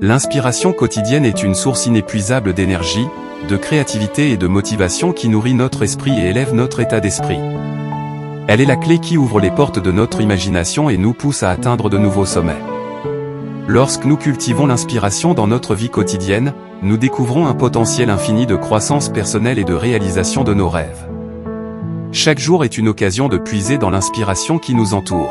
L'inspiration quotidienne est une source inépuisable d'énergie, de créativité et de motivation qui nourrit notre esprit et élève notre état d'esprit. Elle est la clé qui ouvre les portes de notre imagination et nous pousse à atteindre de nouveaux sommets. Lorsque nous cultivons l'inspiration dans notre vie quotidienne, nous découvrons un potentiel infini de croissance personnelle et de réalisation de nos rêves. Chaque jour est une occasion de puiser dans l'inspiration qui nous entoure.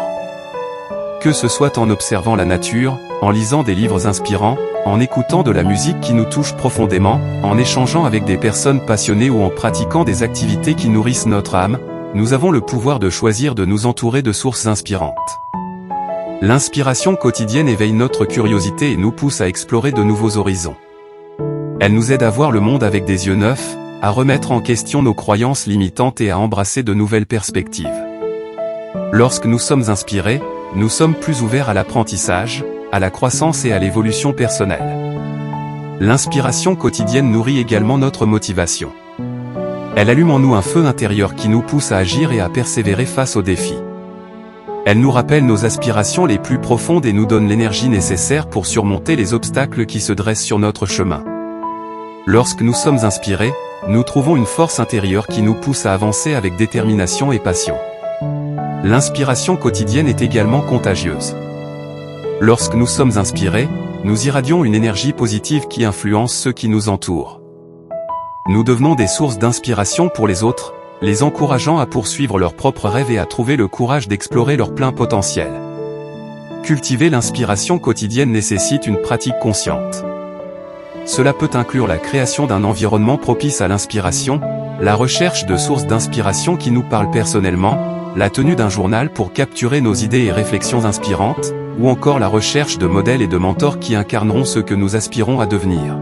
Que ce soit en observant la nature, en lisant des livres inspirants, en écoutant de la musique qui nous touche profondément, en échangeant avec des personnes passionnées ou en pratiquant des activités qui nourrissent notre âme, nous avons le pouvoir de choisir de nous entourer de sources inspirantes. L'inspiration quotidienne éveille notre curiosité et nous pousse à explorer de nouveaux horizons. Elle nous aide à voir le monde avec des yeux neufs, à remettre en question nos croyances limitantes et à embrasser de nouvelles perspectives. Lorsque nous sommes inspirés, nous sommes plus ouverts à l'apprentissage, à la croissance et à l'évolution personnelle. L'inspiration quotidienne nourrit également notre motivation. Elle allume en nous un feu intérieur qui nous pousse à agir et à persévérer face aux défis. Elle nous rappelle nos aspirations les plus profondes et nous donne l'énergie nécessaire pour surmonter les obstacles qui se dressent sur notre chemin. Lorsque nous sommes inspirés, nous trouvons une force intérieure qui nous pousse à avancer avec détermination et passion. L'inspiration quotidienne est également contagieuse. Lorsque nous sommes inspirés, nous irradions une énergie positive qui influence ceux qui nous entourent. Nous devenons des sources d'inspiration pour les autres, les encourageant à poursuivre leurs propres rêves et à trouver le courage d'explorer leur plein potentiel. Cultiver l'inspiration quotidienne nécessite une pratique consciente. Cela peut inclure la création d'un environnement propice à l'inspiration, la recherche de sources d'inspiration qui nous parlent personnellement, la tenue d'un journal pour capturer nos idées et réflexions inspirantes, ou encore la recherche de modèles et de mentors qui incarneront ce que nous aspirons à devenir.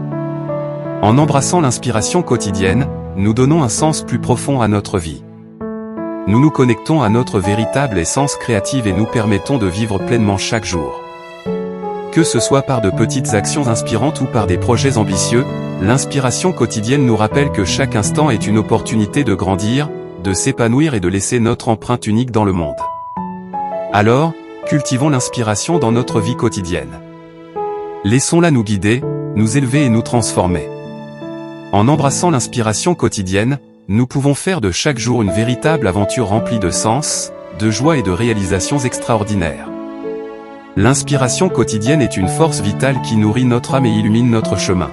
En embrassant l'inspiration quotidienne, nous donnons un sens plus profond à notre vie. Nous nous connectons à notre véritable essence créative et nous permettons de vivre pleinement chaque jour. Que ce soit par de petites actions inspirantes ou par des projets ambitieux, l'inspiration quotidienne nous rappelle que chaque instant est une opportunité de grandir, de s'épanouir et de laisser notre empreinte unique dans le monde. Alors, cultivons l'inspiration dans notre vie quotidienne. Laissons-la nous guider, nous élever et nous transformer. En embrassant l'inspiration quotidienne, nous pouvons faire de chaque jour une véritable aventure remplie de sens, de joie et de réalisations extraordinaires. L'inspiration quotidienne est une force vitale qui nourrit notre âme et illumine notre chemin.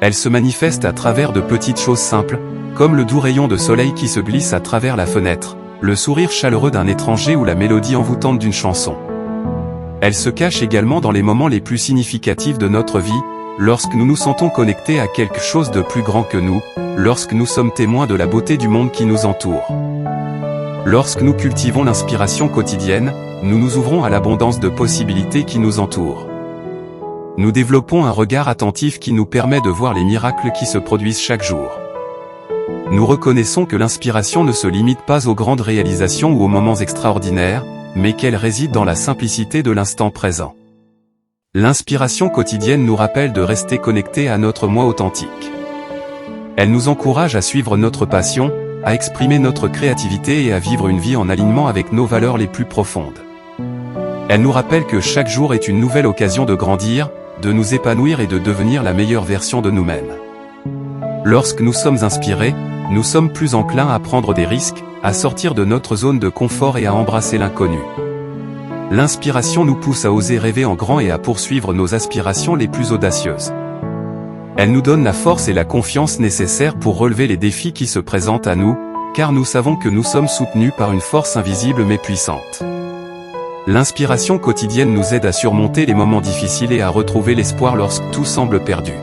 Elle se manifeste à travers de petites choses simples, comme le doux rayon de soleil qui se glisse à travers la fenêtre, le sourire chaleureux d'un étranger ou la mélodie envoûtante d'une chanson. Elle se cache également dans les moments les plus significatifs de notre vie, lorsque nous nous sentons connectés à quelque chose de plus grand que nous, lorsque nous sommes témoins de la beauté du monde qui nous entoure. Lorsque nous cultivons l'inspiration quotidienne, nous nous ouvrons à l'abondance de possibilités qui nous entourent. Nous développons un regard attentif qui nous permet de voir les miracles qui se produisent chaque jour. Nous reconnaissons que l'inspiration ne se limite pas aux grandes réalisations ou aux moments extraordinaires, mais qu'elle réside dans la simplicité de l'instant présent. L'inspiration quotidienne nous rappelle de rester connectés à notre moi authentique. Elle nous encourage à suivre notre passion, à exprimer notre créativité et à vivre une vie en alignement avec nos valeurs les plus profondes. Elle nous rappelle que chaque jour est une nouvelle occasion de grandir, de nous épanouir et de devenir la meilleure version de nous-mêmes. Lorsque nous sommes inspirés, nous sommes plus enclins à prendre des risques, à sortir de notre zone de confort et à embrasser l'inconnu. L'inspiration nous pousse à oser rêver en grand et à poursuivre nos aspirations les plus audacieuses. Elle nous donne la force et la confiance nécessaires pour relever les défis qui se présentent à nous, car nous savons que nous sommes soutenus par une force invisible mais puissante. L'inspiration quotidienne nous aide à surmonter les moments difficiles et à retrouver l'espoir lorsque tout semble perdu.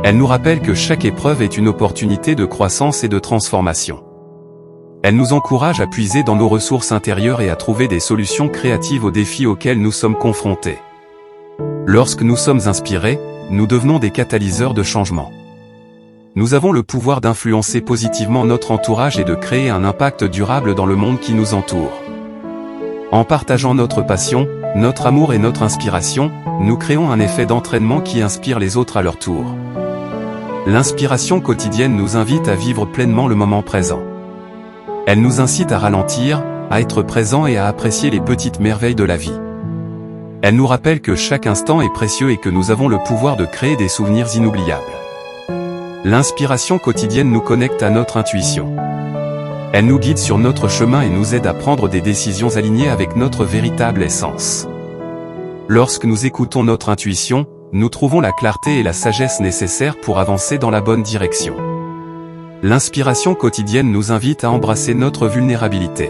Elle nous rappelle que chaque épreuve est une opportunité de croissance et de transformation. Elle nous encourage à puiser dans nos ressources intérieures et à trouver des solutions créatives aux défis auxquels nous sommes confrontés. Lorsque nous sommes inspirés, nous devenons des catalyseurs de changement. Nous avons le pouvoir d'influencer positivement notre entourage et de créer un impact durable dans le monde qui nous entoure. En partageant notre passion, notre amour et notre inspiration, nous créons un effet d'entraînement qui inspire les autres à leur tour. L'inspiration quotidienne nous invite à vivre pleinement le moment présent. Elle nous incite à ralentir, à être présent et à apprécier les petites merveilles de la vie. Elle nous rappelle que chaque instant est précieux et que nous avons le pouvoir de créer des souvenirs inoubliables. L'inspiration quotidienne nous connecte à notre intuition. Elle nous guide sur notre chemin et nous aide à prendre des décisions alignées avec notre véritable essence. Lorsque nous écoutons notre intuition, nous trouvons la clarté et la sagesse nécessaires pour avancer dans la bonne direction. L'inspiration quotidienne nous invite à embrasser notre vulnérabilité.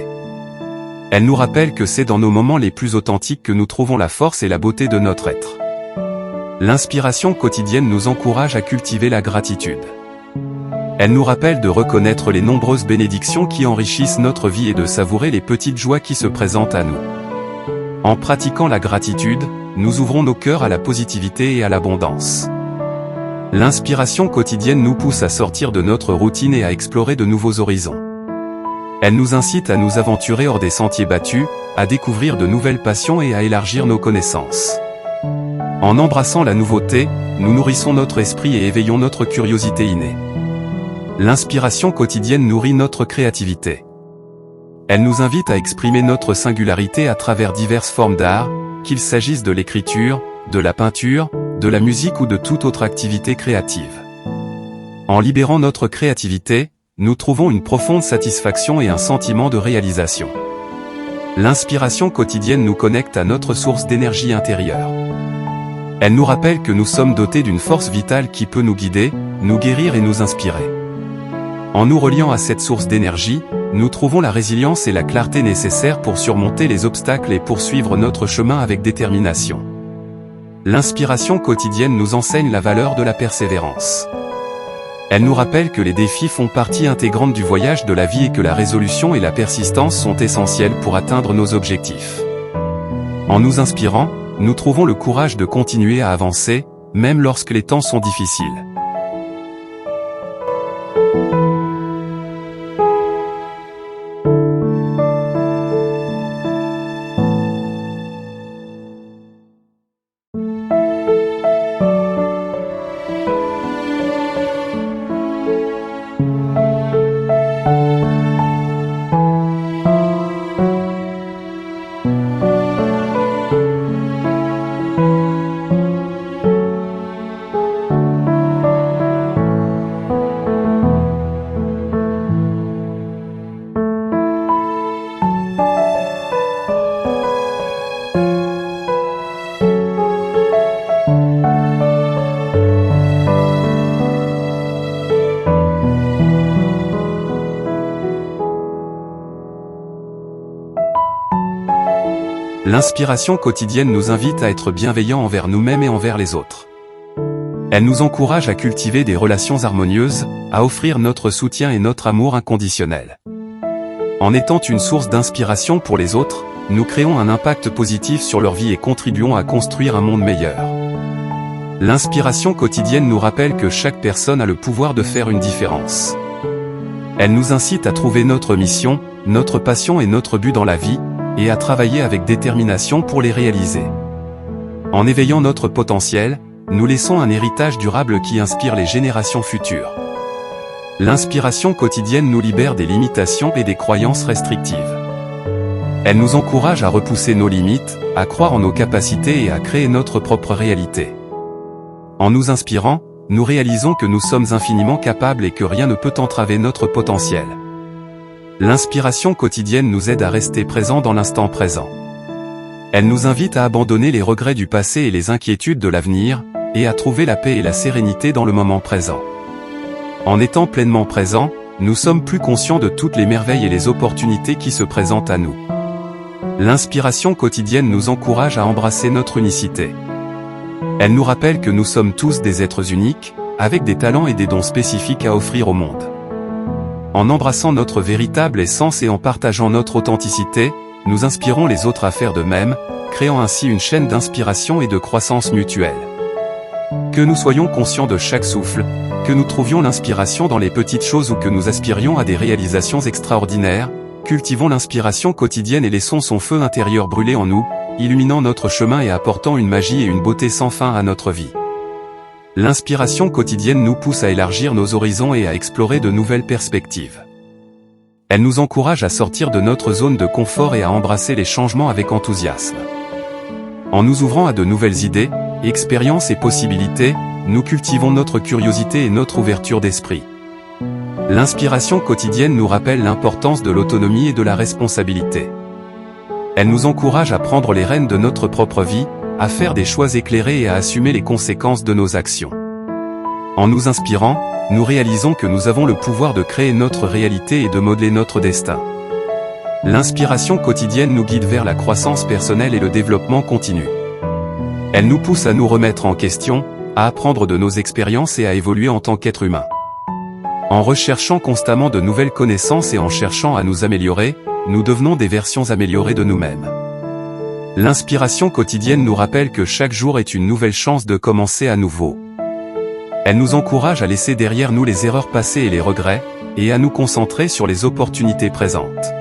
Elle nous rappelle que c'est dans nos moments les plus authentiques que nous trouvons la force et la beauté de notre être. L'inspiration quotidienne nous encourage à cultiver la gratitude. Elle nous rappelle de reconnaître les nombreuses bénédictions qui enrichissent notre vie et de savourer les petites joies qui se présentent à nous. En pratiquant la gratitude, nous ouvrons nos cœurs à la positivité et à l'abondance. L'inspiration quotidienne nous pousse à sortir de notre routine et à explorer de nouveaux horizons. Elle nous incite à nous aventurer hors des sentiers battus, à découvrir de nouvelles passions et à élargir nos connaissances. En embrassant la nouveauté, nous nourrissons notre esprit et éveillons notre curiosité innée. L'inspiration quotidienne nourrit notre créativité. Elle nous invite à exprimer notre singularité à travers diverses formes d'art, qu'il s'agisse de l'écriture, de la peinture, de la musique ou de toute autre activité créative. En libérant notre créativité, nous trouvons une profonde satisfaction et un sentiment de réalisation. L'inspiration quotidienne nous connecte à notre source d'énergie intérieure. Elle nous rappelle que nous sommes dotés d'une force vitale qui peut nous guider, nous guérir et nous inspirer. En nous reliant à cette source d'énergie, nous trouvons la résilience et la clarté nécessaires pour surmonter les obstacles et poursuivre notre chemin avec détermination. L'inspiration quotidienne nous enseigne la valeur de la persévérance. Elle nous rappelle que les défis font partie intégrante du voyage de la vie et que la résolution et la persistance sont essentielles pour atteindre nos objectifs. En nous inspirant, nous trouvons le courage de continuer à avancer, même lorsque les temps sont difficiles. L'inspiration quotidienne nous invite à être bienveillants envers nous-mêmes et envers les autres. Elle nous encourage à cultiver des relations harmonieuses, à offrir notre soutien et notre amour inconditionnel. En étant une source d'inspiration pour les autres, nous créons un impact positif sur leur vie et contribuons à construire un monde meilleur. L'inspiration quotidienne nous rappelle que chaque personne a le pouvoir de faire une différence. Elle nous incite à trouver notre mission, notre passion et notre but dans la vie, et à travailler avec détermination pour les réaliser. En éveillant notre potentiel, nous laissons un héritage durable qui inspire les générations futures. L'inspiration quotidienne nous libère des limitations et des croyances restrictives. Elle nous encourage à repousser nos limites, à croire en nos capacités et à créer notre propre réalité. En nous inspirant, nous réalisons que nous sommes infiniment capables et que rien ne peut entraver notre potentiel. L'inspiration quotidienne nous aide à rester présents dans l'instant présent. Elle nous invite à abandonner les regrets du passé et les inquiétudes de l'avenir, et à trouver la paix et la sérénité dans le moment présent. En étant pleinement présents, nous sommes plus conscients de toutes les merveilles et les opportunités qui se présentent à nous. L'inspiration quotidienne nous encourage à embrasser notre unicité. Elle nous rappelle que nous sommes tous des êtres uniques, avec des talents et des dons spécifiques à offrir au monde. En embrassant notre véritable essence et en partageant notre authenticité, nous inspirons les autres à faire de même, créant ainsi une chaîne d'inspiration et de croissance mutuelle. Que nous soyons conscients de chaque souffle, que nous trouvions l'inspiration dans les petites choses ou que nous aspirions à des réalisations extraordinaires, cultivons l'inspiration quotidienne et laissons son feu intérieur brûler en nous, illuminant notre chemin et apportant une magie et une beauté sans fin à notre vie. L'inspiration quotidienne nous pousse à élargir nos horizons et à explorer de nouvelles perspectives. Elle nous encourage à sortir de notre zone de confort et à embrasser les changements avec enthousiasme. En nous ouvrant à de nouvelles idées, expériences et possibilités, nous cultivons notre curiosité et notre ouverture d'esprit. L'inspiration quotidienne nous rappelle l'importance de l'autonomie et de la responsabilité. Elle nous encourage à prendre les rênes de notre propre vie, à faire des choix éclairés et à assumer les conséquences de nos actions. En nous inspirant, nous réalisons que nous avons le pouvoir de créer notre réalité et de modeler notre destin. L'inspiration quotidienne nous guide vers la croissance personnelle et le développement continu. Elle nous pousse à nous remettre en question, à apprendre de nos expériences et à évoluer en tant qu'être humain. En recherchant constamment de nouvelles connaissances et en cherchant à nous améliorer, nous devenons des versions améliorées de nous-mêmes. L'inspiration quotidienne nous rappelle que chaque jour est une nouvelle chance de commencer à nouveau. Elle nous encourage à laisser derrière nous les erreurs passées et les regrets, et à nous concentrer sur les opportunités présentes.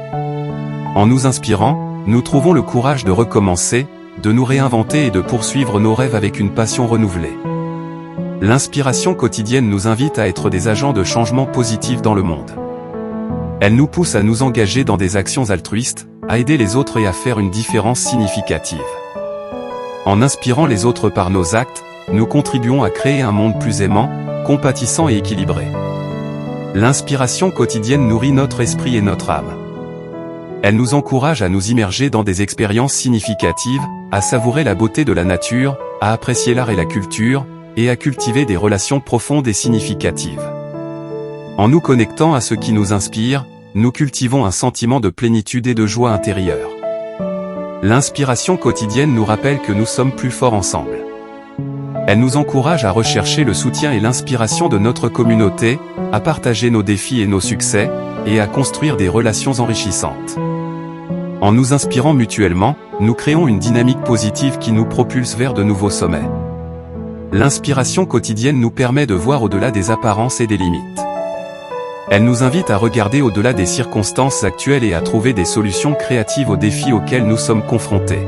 En nous inspirant, nous trouvons le courage de recommencer, de nous réinventer et de poursuivre nos rêves avec une passion renouvelée. L'inspiration quotidienne nous invite à être des agents de changement positif dans le monde. Elle nous pousse à nous engager dans des actions altruistes, à aider les autres et à faire une différence significative. En inspirant les autres par nos actes, nous contribuons à créer un monde plus aimant, compatissant et équilibré. L'inspiration quotidienne nourrit notre esprit et notre âme. Elle nous encourage à nous immerger dans des expériences significatives, à savourer la beauté de la nature, à apprécier l'art et la culture, et à cultiver des relations profondes et significatives. En nous connectant à ce qui nous inspire, nous cultivons un sentiment de plénitude et de joie intérieure. L'inspiration quotidienne nous rappelle que nous sommes plus forts ensemble. Elle nous encourage à rechercher le soutien et l'inspiration de notre communauté, à partager nos défis et nos succès, et à construire des relations enrichissantes. En nous inspirant mutuellement, nous créons une dynamique positive qui nous propulse vers de nouveaux sommets. L'inspiration quotidienne nous permet de voir au-delà des apparences et des limites. Elle nous invite à regarder au-delà des circonstances actuelles et à trouver des solutions créatives aux défis auxquels nous sommes confrontés.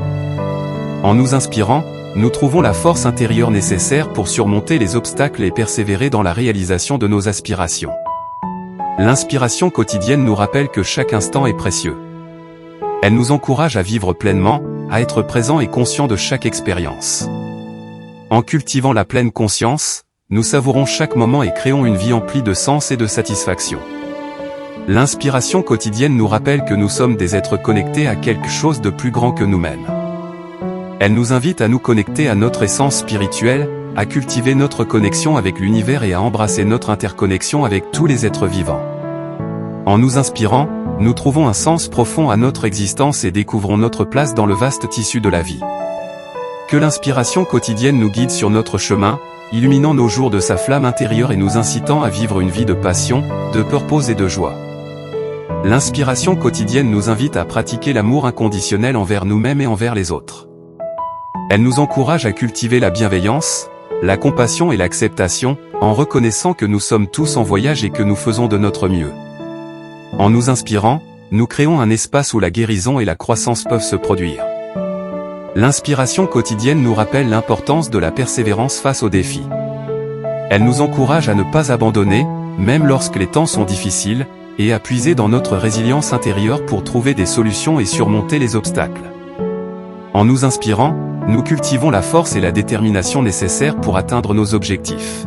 En nous inspirant, nous trouvons la force intérieure nécessaire pour surmonter les obstacles et persévérer dans la réalisation de nos aspirations. L'inspiration quotidienne nous rappelle que chaque instant est précieux. Elle nous encourage à vivre pleinement, à être présent et conscient de chaque expérience. En cultivant la pleine conscience, nous savourons chaque moment et créons une vie emplie de sens et de satisfaction. L'inspiration quotidienne nous rappelle que nous sommes des êtres connectés à quelque chose de plus grand que nous-mêmes. Elle nous invite à nous connecter à notre essence spirituelle, à cultiver notre connexion avec l'univers et à embrasser notre interconnexion avec tous les êtres vivants. En nous inspirant, nous trouvons un sens profond à notre existence et découvrons notre place dans le vaste tissu de la vie. Que l'inspiration quotidienne nous guide sur notre chemin, illuminant nos jours de sa flamme intérieure et nous incitant à vivre une vie de passion, de purpose et de joie. L'inspiration quotidienne nous invite à pratiquer l'amour inconditionnel envers nous-mêmes et envers les autres. Elle nous encourage à cultiver la bienveillance, la compassion et l'acceptation, en reconnaissant que nous sommes tous en voyage et que nous faisons de notre mieux. En nous inspirant, nous créons un espace où la guérison et la croissance peuvent se produire. L'inspiration quotidienne nous rappelle l'importance de la persévérance face aux défis. Elle nous encourage à ne pas abandonner, même lorsque les temps sont difficiles, et à puiser dans notre résilience intérieure pour trouver des solutions et surmonter les obstacles. En nous inspirant, nous cultivons la force et la détermination nécessaires pour atteindre nos objectifs.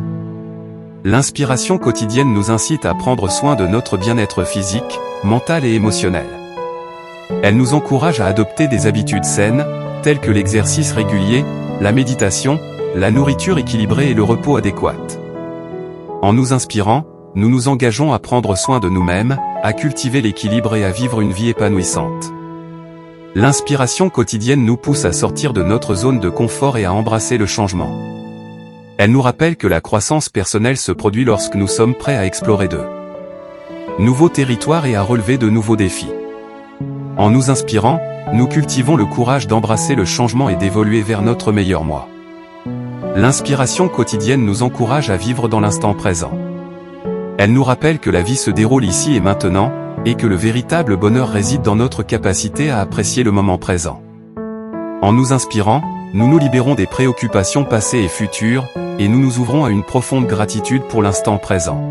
L'inspiration quotidienne nous incite à prendre soin de notre bien-être physique, mental et émotionnel. Elle nous encourage à adopter des habitudes saines, telles que l'exercice régulier, la méditation, la nourriture équilibrée et le repos adéquat. En nous inspirant, nous nous engageons à prendre soin de nous-mêmes, à cultiver l'équilibre et à vivre une vie épanouissante. L'inspiration quotidienne nous pousse à sortir de notre zone de confort et à embrasser le changement. Elle nous rappelle que la croissance personnelle se produit lorsque nous sommes prêts à explorer de nouveaux territoires et à relever de nouveaux défis. En nous inspirant, nous cultivons le courage d'embrasser le changement et d'évoluer vers notre meilleur moi. L'inspiration quotidienne nous encourage à vivre dans l'instant présent. Elle nous rappelle que la vie se déroule ici et maintenant, et que le véritable bonheur réside dans notre capacité à apprécier le moment présent. En nous inspirant, nous nous libérons des préoccupations passées et futures, et nous nous ouvrons à une profonde gratitude pour l'instant présent.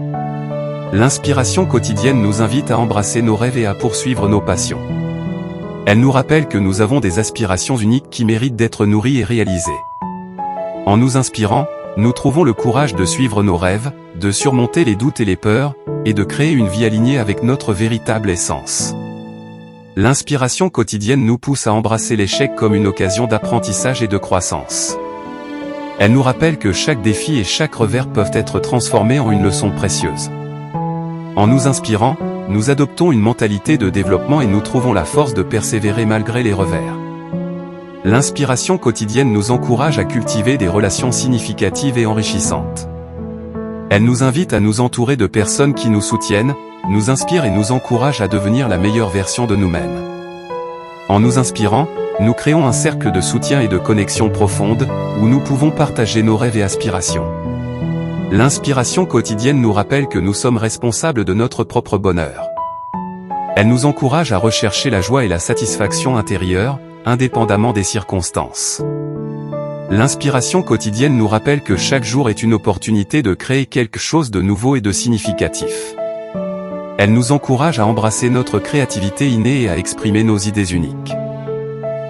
L'inspiration quotidienne nous invite à embrasser nos rêves et à poursuivre nos passions. Elle nous rappelle que nous avons des aspirations uniques qui méritent d'être nourries et réalisées. En nous inspirant, nous trouvons le courage de suivre nos rêves, de surmonter les doutes et les peurs, et de créer une vie alignée avec notre véritable essence. L'inspiration quotidienne nous pousse à embrasser l'échec comme une occasion d'apprentissage et de croissance. Elle nous rappelle que chaque défi et chaque revers peuvent être transformés en une leçon précieuse. En nous inspirant, nous adoptons une mentalité de développement et nous trouvons la force de persévérer malgré les revers. L'inspiration quotidienne nous encourage à cultiver des relations significatives et enrichissantes. Elle nous invite à nous entourer de personnes qui nous soutiennent, nous inspirent et nous encouragent à devenir la meilleure version de nous-mêmes. En nous inspirant, nous créons un cercle de soutien et de connexion profonde, où nous pouvons partager nos rêves et aspirations. L'inspiration quotidienne nous rappelle que nous sommes responsables de notre propre bonheur. Elle nous encourage à rechercher la joie et la satisfaction intérieure, indépendamment des circonstances. L'inspiration quotidienne nous rappelle que chaque jour est une opportunité de créer quelque chose de nouveau et de significatif. Elle nous encourage à embrasser notre créativité innée et à exprimer nos idées uniques.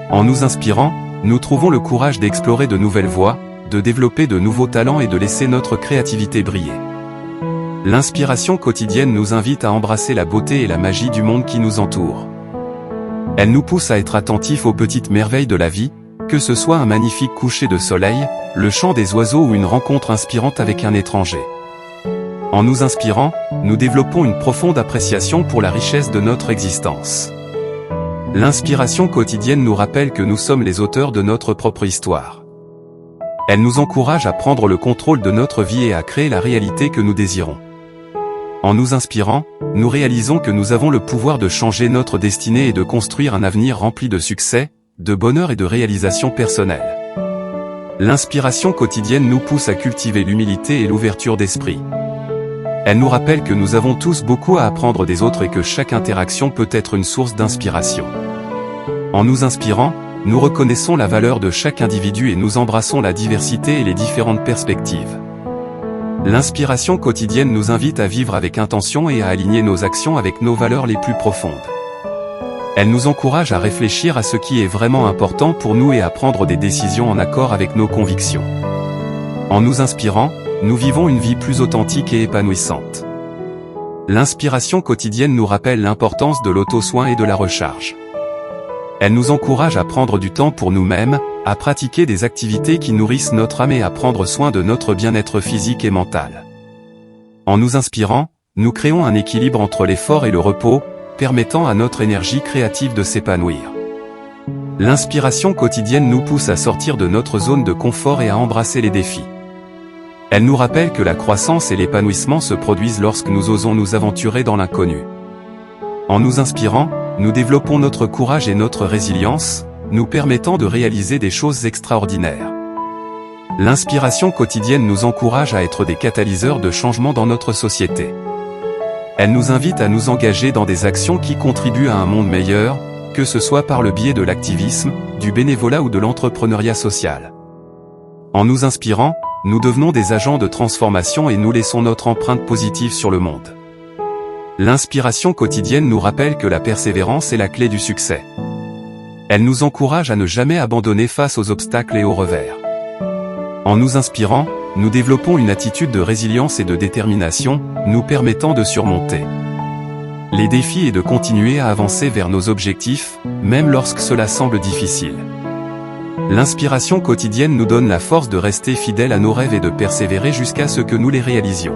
En nous inspirant, nous trouvons le courage d'explorer de nouvelles voies, de développer de nouveaux talents et de laisser notre créativité briller. L'inspiration quotidienne nous invite à embrasser la beauté et la magie du monde qui nous entoure. Elle nous pousse à être attentifs aux petites merveilles de la vie, que ce soit un magnifique coucher de soleil, le chant des oiseaux ou une rencontre inspirante avec un étranger. En nous inspirant, nous développons une profonde appréciation pour la richesse de notre existence. L'inspiration quotidienne nous rappelle que nous sommes les auteurs de notre propre histoire. Elle nous encourage à prendre le contrôle de notre vie et à créer la réalité que nous désirons. En nous inspirant, nous réalisons que nous avons le pouvoir de changer notre destinée et de construire un avenir rempli de succès, de bonheur et de réalisation personnelle. L'inspiration quotidienne nous pousse à cultiver l'humilité et l'ouverture d'esprit. Elle nous rappelle que nous avons tous beaucoup à apprendre des autres et que chaque interaction peut être une source d'inspiration. En nous inspirant, nous reconnaissons la valeur de chaque individu et nous embrassons la diversité et les différentes perspectives. L'inspiration quotidienne nous invite à vivre avec intention et à aligner nos actions avec nos valeurs les plus profondes. Elle nous encourage à réfléchir à ce qui est vraiment important pour nous et à prendre des décisions en accord avec nos convictions. En nous inspirant, nous vivons une vie plus authentique et épanouissante. L'inspiration quotidienne nous rappelle l'importance de l'auto-soin et de la recharge. Elle nous encourage à prendre du temps pour nous-mêmes, à pratiquer des activités qui nourrissent notre âme et à prendre soin de notre bien-être physique et mental. En nous inspirant, nous créons un équilibre entre l'effort et le repos, permettant à notre énergie créative de s'épanouir. L'inspiration quotidienne nous pousse à sortir de notre zone de confort et à embrasser les défis. Elle nous rappelle que la croissance et l'épanouissement se produisent lorsque nous osons nous aventurer dans l'inconnu. En nous inspirant, nous développons notre courage et notre résilience, nous permettant de réaliser des choses extraordinaires. L'inspiration quotidienne nous encourage à être des catalyseurs de changement dans notre société. Elle nous invite à nous engager dans des actions qui contribuent à un monde meilleur, que ce soit par le biais de l'activisme, du bénévolat ou de l'entrepreneuriat social. En nous inspirant, nous devenons des agents de transformation et nous laissons notre empreinte positive sur le monde. L'inspiration quotidienne nous rappelle que la persévérance est la clé du succès. Elle nous encourage à ne jamais abandonner face aux obstacles et aux revers. En nous inspirant, nous développons une attitude de résilience et de détermination, nous permettant de surmonter les défis et de continuer à avancer vers nos objectifs, même lorsque cela semble difficile. L'inspiration quotidienne nous donne la force de rester fidèles à nos rêves et de persévérer jusqu'à ce que nous les réalisions.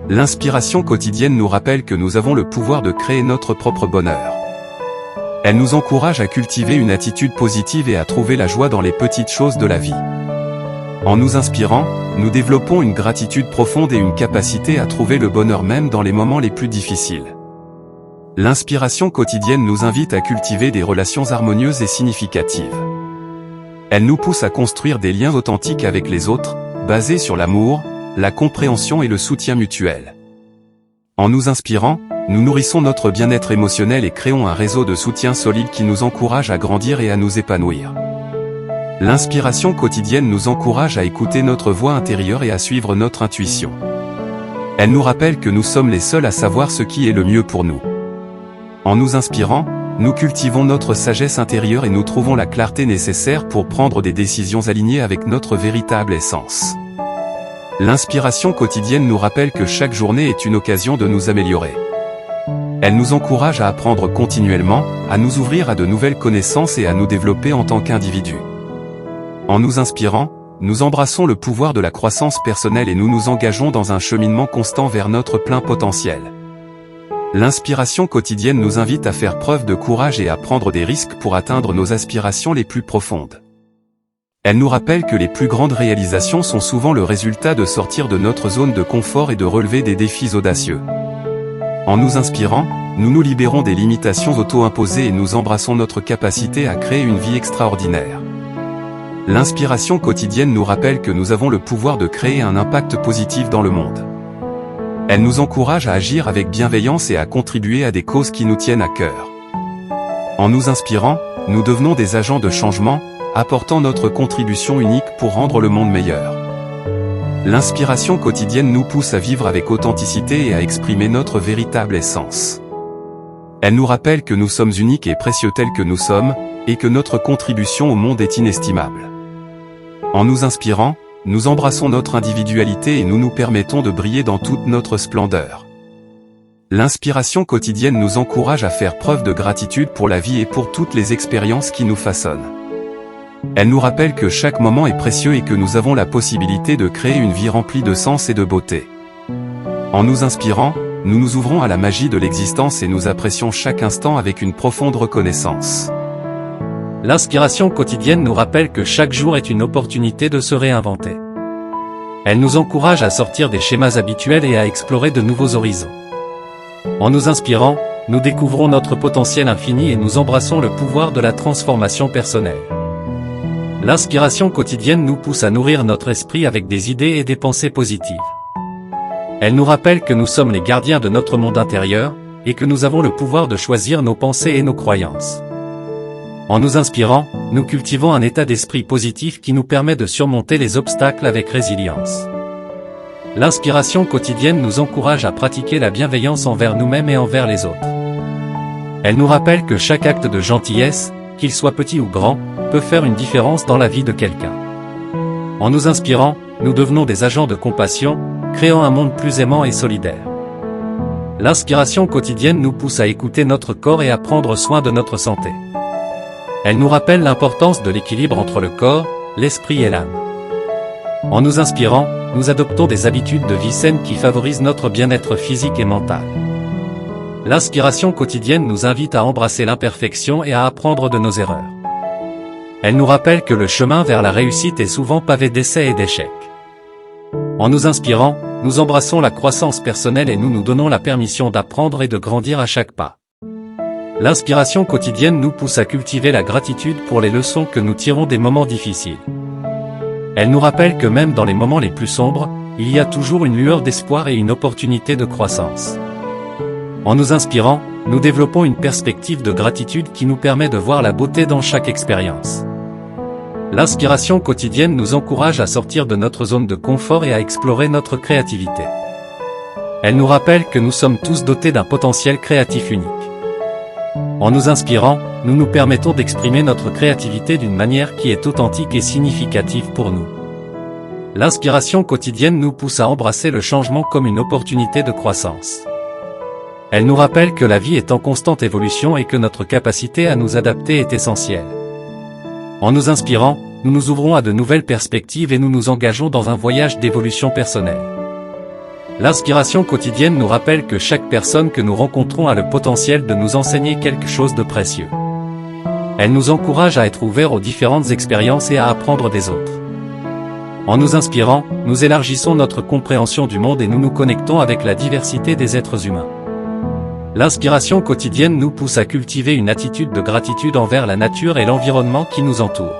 L'inspiration quotidienne nous rappelle que nous avons le pouvoir de créer notre propre bonheur. Elle nous encourage à cultiver une attitude positive et à trouver la joie dans les petites choses de la vie. En nous inspirant, nous développons une gratitude profonde et une capacité à trouver le bonheur même dans les moments les plus difficiles. L'inspiration quotidienne nous invite à cultiver des relations harmonieuses et significatives. Elle nous pousse à construire des liens authentiques avec les autres, basés sur l'amour, la compréhension et le soutien mutuel. En nous inspirant, nous nourrissons notre bien-être émotionnel et créons un réseau de soutien solide qui nous encourage à grandir et à nous épanouir. L'inspiration quotidienne nous encourage à écouter notre voix intérieure et à suivre notre intuition. Elle nous rappelle que nous sommes les seuls à savoir ce qui est le mieux pour nous. En nous inspirant, nous cultivons notre sagesse intérieure et nous trouvons la clarté nécessaire pour prendre des décisions alignées avec notre véritable essence. L'inspiration quotidienne nous rappelle que chaque journée est une occasion de nous améliorer. Elle nous encourage à apprendre continuellement, à nous ouvrir à de nouvelles connaissances et à nous développer en tant qu'individus. En nous inspirant, nous embrassons le pouvoir de la croissance personnelle et nous nous engageons dans un cheminement constant vers notre plein potentiel. L'inspiration quotidienne nous invite à faire preuve de courage et à prendre des risques pour atteindre nos aspirations les plus profondes. Elle nous rappelle que les plus grandes réalisations sont souvent le résultat de sortir de notre zone de confort et de relever des défis audacieux. En nous inspirant, nous nous libérons des limitations auto-imposées et nous embrassons notre capacité à créer une vie extraordinaire. L'inspiration quotidienne nous rappelle que nous avons le pouvoir de créer un impact positif dans le monde. Elle nous encourage à agir avec bienveillance et à contribuer à des causes qui nous tiennent à cœur. En nous inspirant, nous devenons des agents de changement, apportant notre contribution unique pour rendre le monde meilleur. L'inspiration quotidienne nous pousse à vivre avec authenticité et à exprimer notre véritable essence. Elle nous rappelle que nous sommes uniques et précieux tels que nous sommes, et que notre contribution au monde est inestimable. En nous inspirant, nous embrassons notre individualité et nous nous permettons de briller dans toute notre splendeur. L'inspiration quotidienne nous encourage à faire preuve de gratitude pour la vie et pour toutes les expériences qui nous façonnent. Elle nous rappelle que chaque moment est précieux et que nous avons la possibilité de créer une vie remplie de sens et de beauté. En nous inspirant, nous nous ouvrons à la magie de l'existence et nous apprécions chaque instant avec une profonde reconnaissance. L'inspiration quotidienne nous rappelle que chaque jour est une opportunité de se réinventer. Elle nous encourage à sortir des schémas habituels et à explorer de nouveaux horizons. En nous inspirant, nous découvrons notre potentiel infini et nous embrassons le pouvoir de la transformation personnelle. L'inspiration quotidienne nous pousse à nourrir notre esprit avec des idées et des pensées positives. Elle nous rappelle que nous sommes les gardiens de notre monde intérieur, et que nous avons le pouvoir de choisir nos pensées et nos croyances. En nous inspirant, nous cultivons un état d'esprit positif qui nous permet de surmonter les obstacles avec résilience. L'inspiration quotidienne nous encourage à pratiquer la bienveillance envers nous-mêmes et envers les autres. Elle nous rappelle que chaque acte de gentillesse, qu'il soit petit ou grand, peut faire une différence dans la vie de quelqu'un. En nous inspirant, nous devenons des agents de compassion, créant un monde plus aimant et solidaire. L'inspiration quotidienne nous pousse à écouter notre corps et à prendre soin de notre santé. Elle nous rappelle l'importance de l'équilibre entre le corps, l'esprit et l'âme. En nous inspirant, nous adoptons des habitudes de vie saines qui favorisent notre bien-être physique et mental. L'inspiration quotidienne nous invite à embrasser l'imperfection et à apprendre de nos erreurs. Elle nous rappelle que le chemin vers la réussite est souvent pavé d'essais et d'échecs. En nous inspirant, nous embrassons la croissance personnelle et nous nous donnons la permission d'apprendre et de grandir à chaque pas. L'inspiration quotidienne nous pousse à cultiver la gratitude pour les leçons que nous tirons des moments difficiles. Elle nous rappelle que même dans les moments les plus sombres, il y a toujours une lueur d'espoir et une opportunité de croissance. En nous inspirant, nous développons une perspective de gratitude qui nous permet de voir la beauté dans chaque expérience. L'inspiration quotidienne nous encourage à sortir de notre zone de confort et à explorer notre créativité. Elle nous rappelle que nous sommes tous dotés d'un potentiel créatif unique. En nous inspirant, nous nous permettons d'exprimer notre créativité d'une manière qui est authentique et significative pour nous. L'inspiration quotidienne nous pousse à embrasser le changement comme une opportunité de croissance. Elle nous rappelle que la vie est en constante évolution et que notre capacité à nous adapter est essentielle. En nous inspirant, nous nous ouvrons à de nouvelles perspectives et nous nous engageons dans un voyage d'évolution personnelle. L'inspiration quotidienne nous rappelle que chaque personne que nous rencontrons a le potentiel de nous enseigner quelque chose de précieux. Elle nous encourage à être ouverts aux différentes expériences et à apprendre des autres. En nous inspirant, nous élargissons notre compréhension du monde et nous nous connectons avec la diversité des êtres humains. L'inspiration quotidienne nous pousse à cultiver une attitude de gratitude envers la nature et l'environnement qui nous entoure.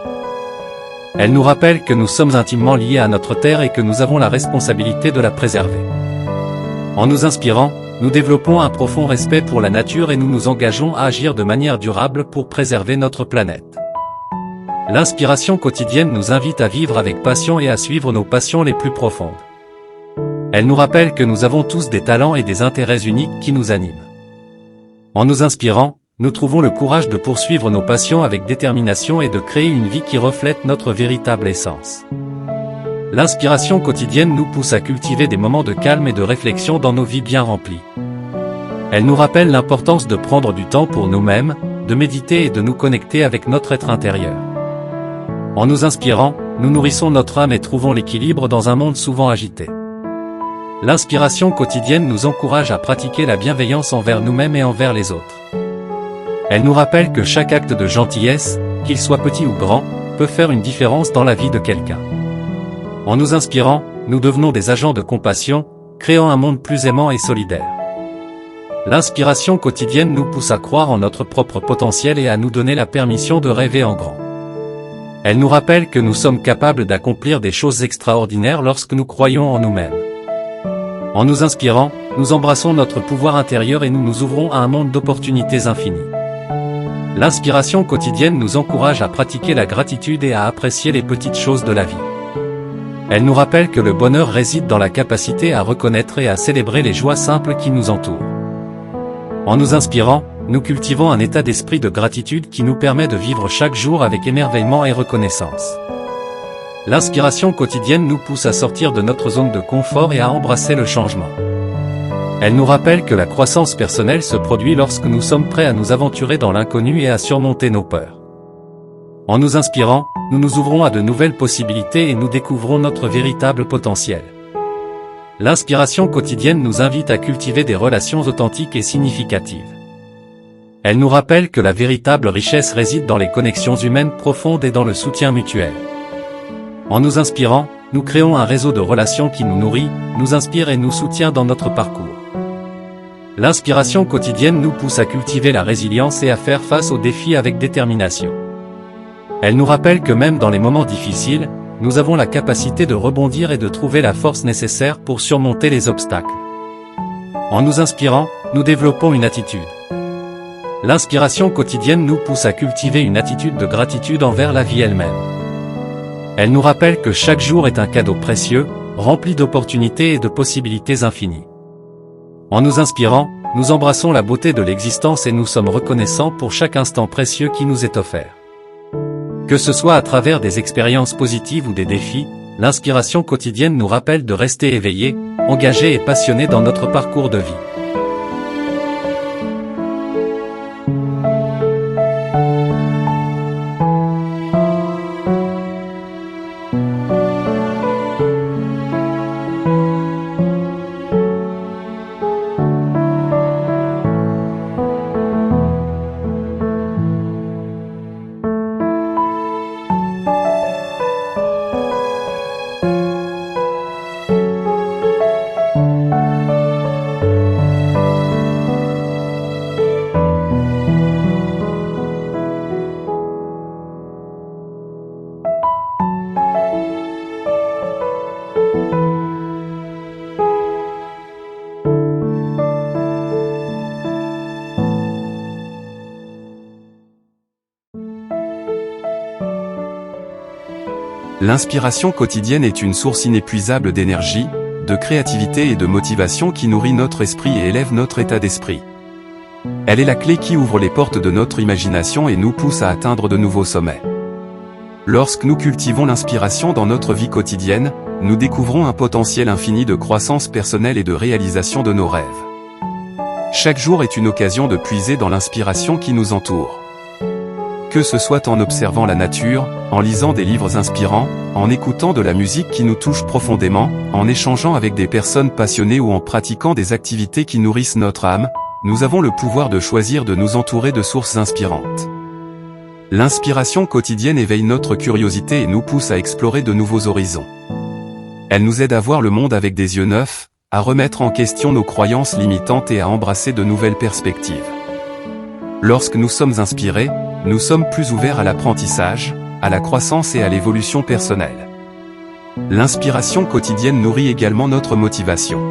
Elle nous rappelle que nous sommes intimement liés à notre terre et que nous avons la responsabilité de la préserver. En nous inspirant, nous développons un profond respect pour la nature et nous nous engageons à agir de manière durable pour préserver notre planète. L'inspiration quotidienne nous invite à vivre avec passion et à suivre nos passions les plus profondes. Elle nous rappelle que nous avons tous des talents et des intérêts uniques qui nous animent. En nous inspirant, nous trouvons le courage de poursuivre nos passions avec détermination et de créer une vie qui reflète notre véritable essence. L'inspiration quotidienne nous pousse à cultiver des moments de calme et de réflexion dans nos vies bien remplies. Elle nous rappelle l'importance de prendre du temps pour nous-mêmes, de méditer et de nous connecter avec notre être intérieur. En nous inspirant, nous nourrissons notre âme et trouvons l'équilibre dans un monde souvent agité. L'inspiration quotidienne nous encourage à pratiquer la bienveillance envers nous-mêmes et envers les autres. Elle nous rappelle que chaque acte de gentillesse, qu'il soit petit ou grand, peut faire une différence dans la vie de quelqu'un. En nous inspirant, nous devenons des agents de compassion, créant un monde plus aimant et solidaire. L'inspiration quotidienne nous pousse à croire en notre propre potentiel et à nous donner la permission de rêver en grand. Elle nous rappelle que nous sommes capables d'accomplir des choses extraordinaires lorsque nous croyons en nous-mêmes. En nous inspirant, nous embrassons notre pouvoir intérieur et nous nous ouvrons à un monde d'opportunités infinies. L'inspiration quotidienne nous encourage à pratiquer la gratitude et à apprécier les petites choses de la vie. Elle nous rappelle que le bonheur réside dans la capacité à reconnaître et à célébrer les joies simples qui nous entourent. En nous inspirant, nous cultivons un état d'esprit de gratitude qui nous permet de vivre chaque jour avec émerveillement et reconnaissance. L'inspiration quotidienne nous pousse à sortir de notre zone de confort et à embrasser le changement. Elle nous rappelle que la croissance personnelle se produit lorsque nous sommes prêts à nous aventurer dans l'inconnu et à surmonter nos peurs. En nous inspirant, nous nous ouvrons à de nouvelles possibilités et nous découvrons notre véritable potentiel. L'inspiration quotidienne nous invite à cultiver des relations authentiques et significatives. Elle nous rappelle que la véritable richesse réside dans les connexions humaines profondes et dans le soutien mutuel. En nous inspirant, nous créons un réseau de relations qui nous nourrit, nous inspire et nous soutient dans notre parcours. L'inspiration quotidienne nous pousse à cultiver la résilience et à faire face aux défis avec détermination. Elle nous rappelle que même dans les moments difficiles, nous avons la capacité de rebondir et de trouver la force nécessaire pour surmonter les obstacles. En nous inspirant, nous développons une attitude. L'inspiration quotidienne nous pousse à cultiver une attitude de gratitude envers la vie elle-même. Elle nous rappelle que chaque jour est un cadeau précieux, rempli d'opportunités et de possibilités infinies. En nous inspirant, nous embrassons la beauté de l'existence et nous sommes reconnaissants pour chaque instant précieux qui nous est offert. Que ce soit à travers des expériences positives ou des défis, l'inspiration quotidienne nous rappelle de rester éveillés, engagés et passionnés dans notre parcours de vie. L'inspiration quotidienne est une source inépuisable d'énergie, de créativité et de motivation qui nourrit notre esprit et élève notre état d'esprit. Elle est la clé qui ouvre les portes de notre imagination et nous pousse à atteindre de nouveaux sommets. Lorsque nous cultivons l'inspiration dans notre vie quotidienne, nous découvrons un potentiel infini de croissance personnelle et de réalisation de nos rêves. Chaque jour est une occasion de puiser dans l'inspiration qui nous entoure. Que ce soit en observant la nature, en lisant des livres inspirants, en écoutant de la musique qui nous touche profondément, en échangeant avec des personnes passionnées ou en pratiquant des activités qui nourrissent notre âme, nous avons le pouvoir de choisir de nous entourer de sources inspirantes. L'inspiration quotidienne éveille notre curiosité et nous pousse à explorer de nouveaux horizons. Elle nous aide à voir le monde avec des yeux neufs, à remettre en question nos croyances limitantes et à embrasser de nouvelles perspectives. Lorsque nous sommes inspirés, nous sommes plus ouverts à l'apprentissage, à la croissance et à l'évolution personnelle. L'inspiration quotidienne nourrit également notre motivation.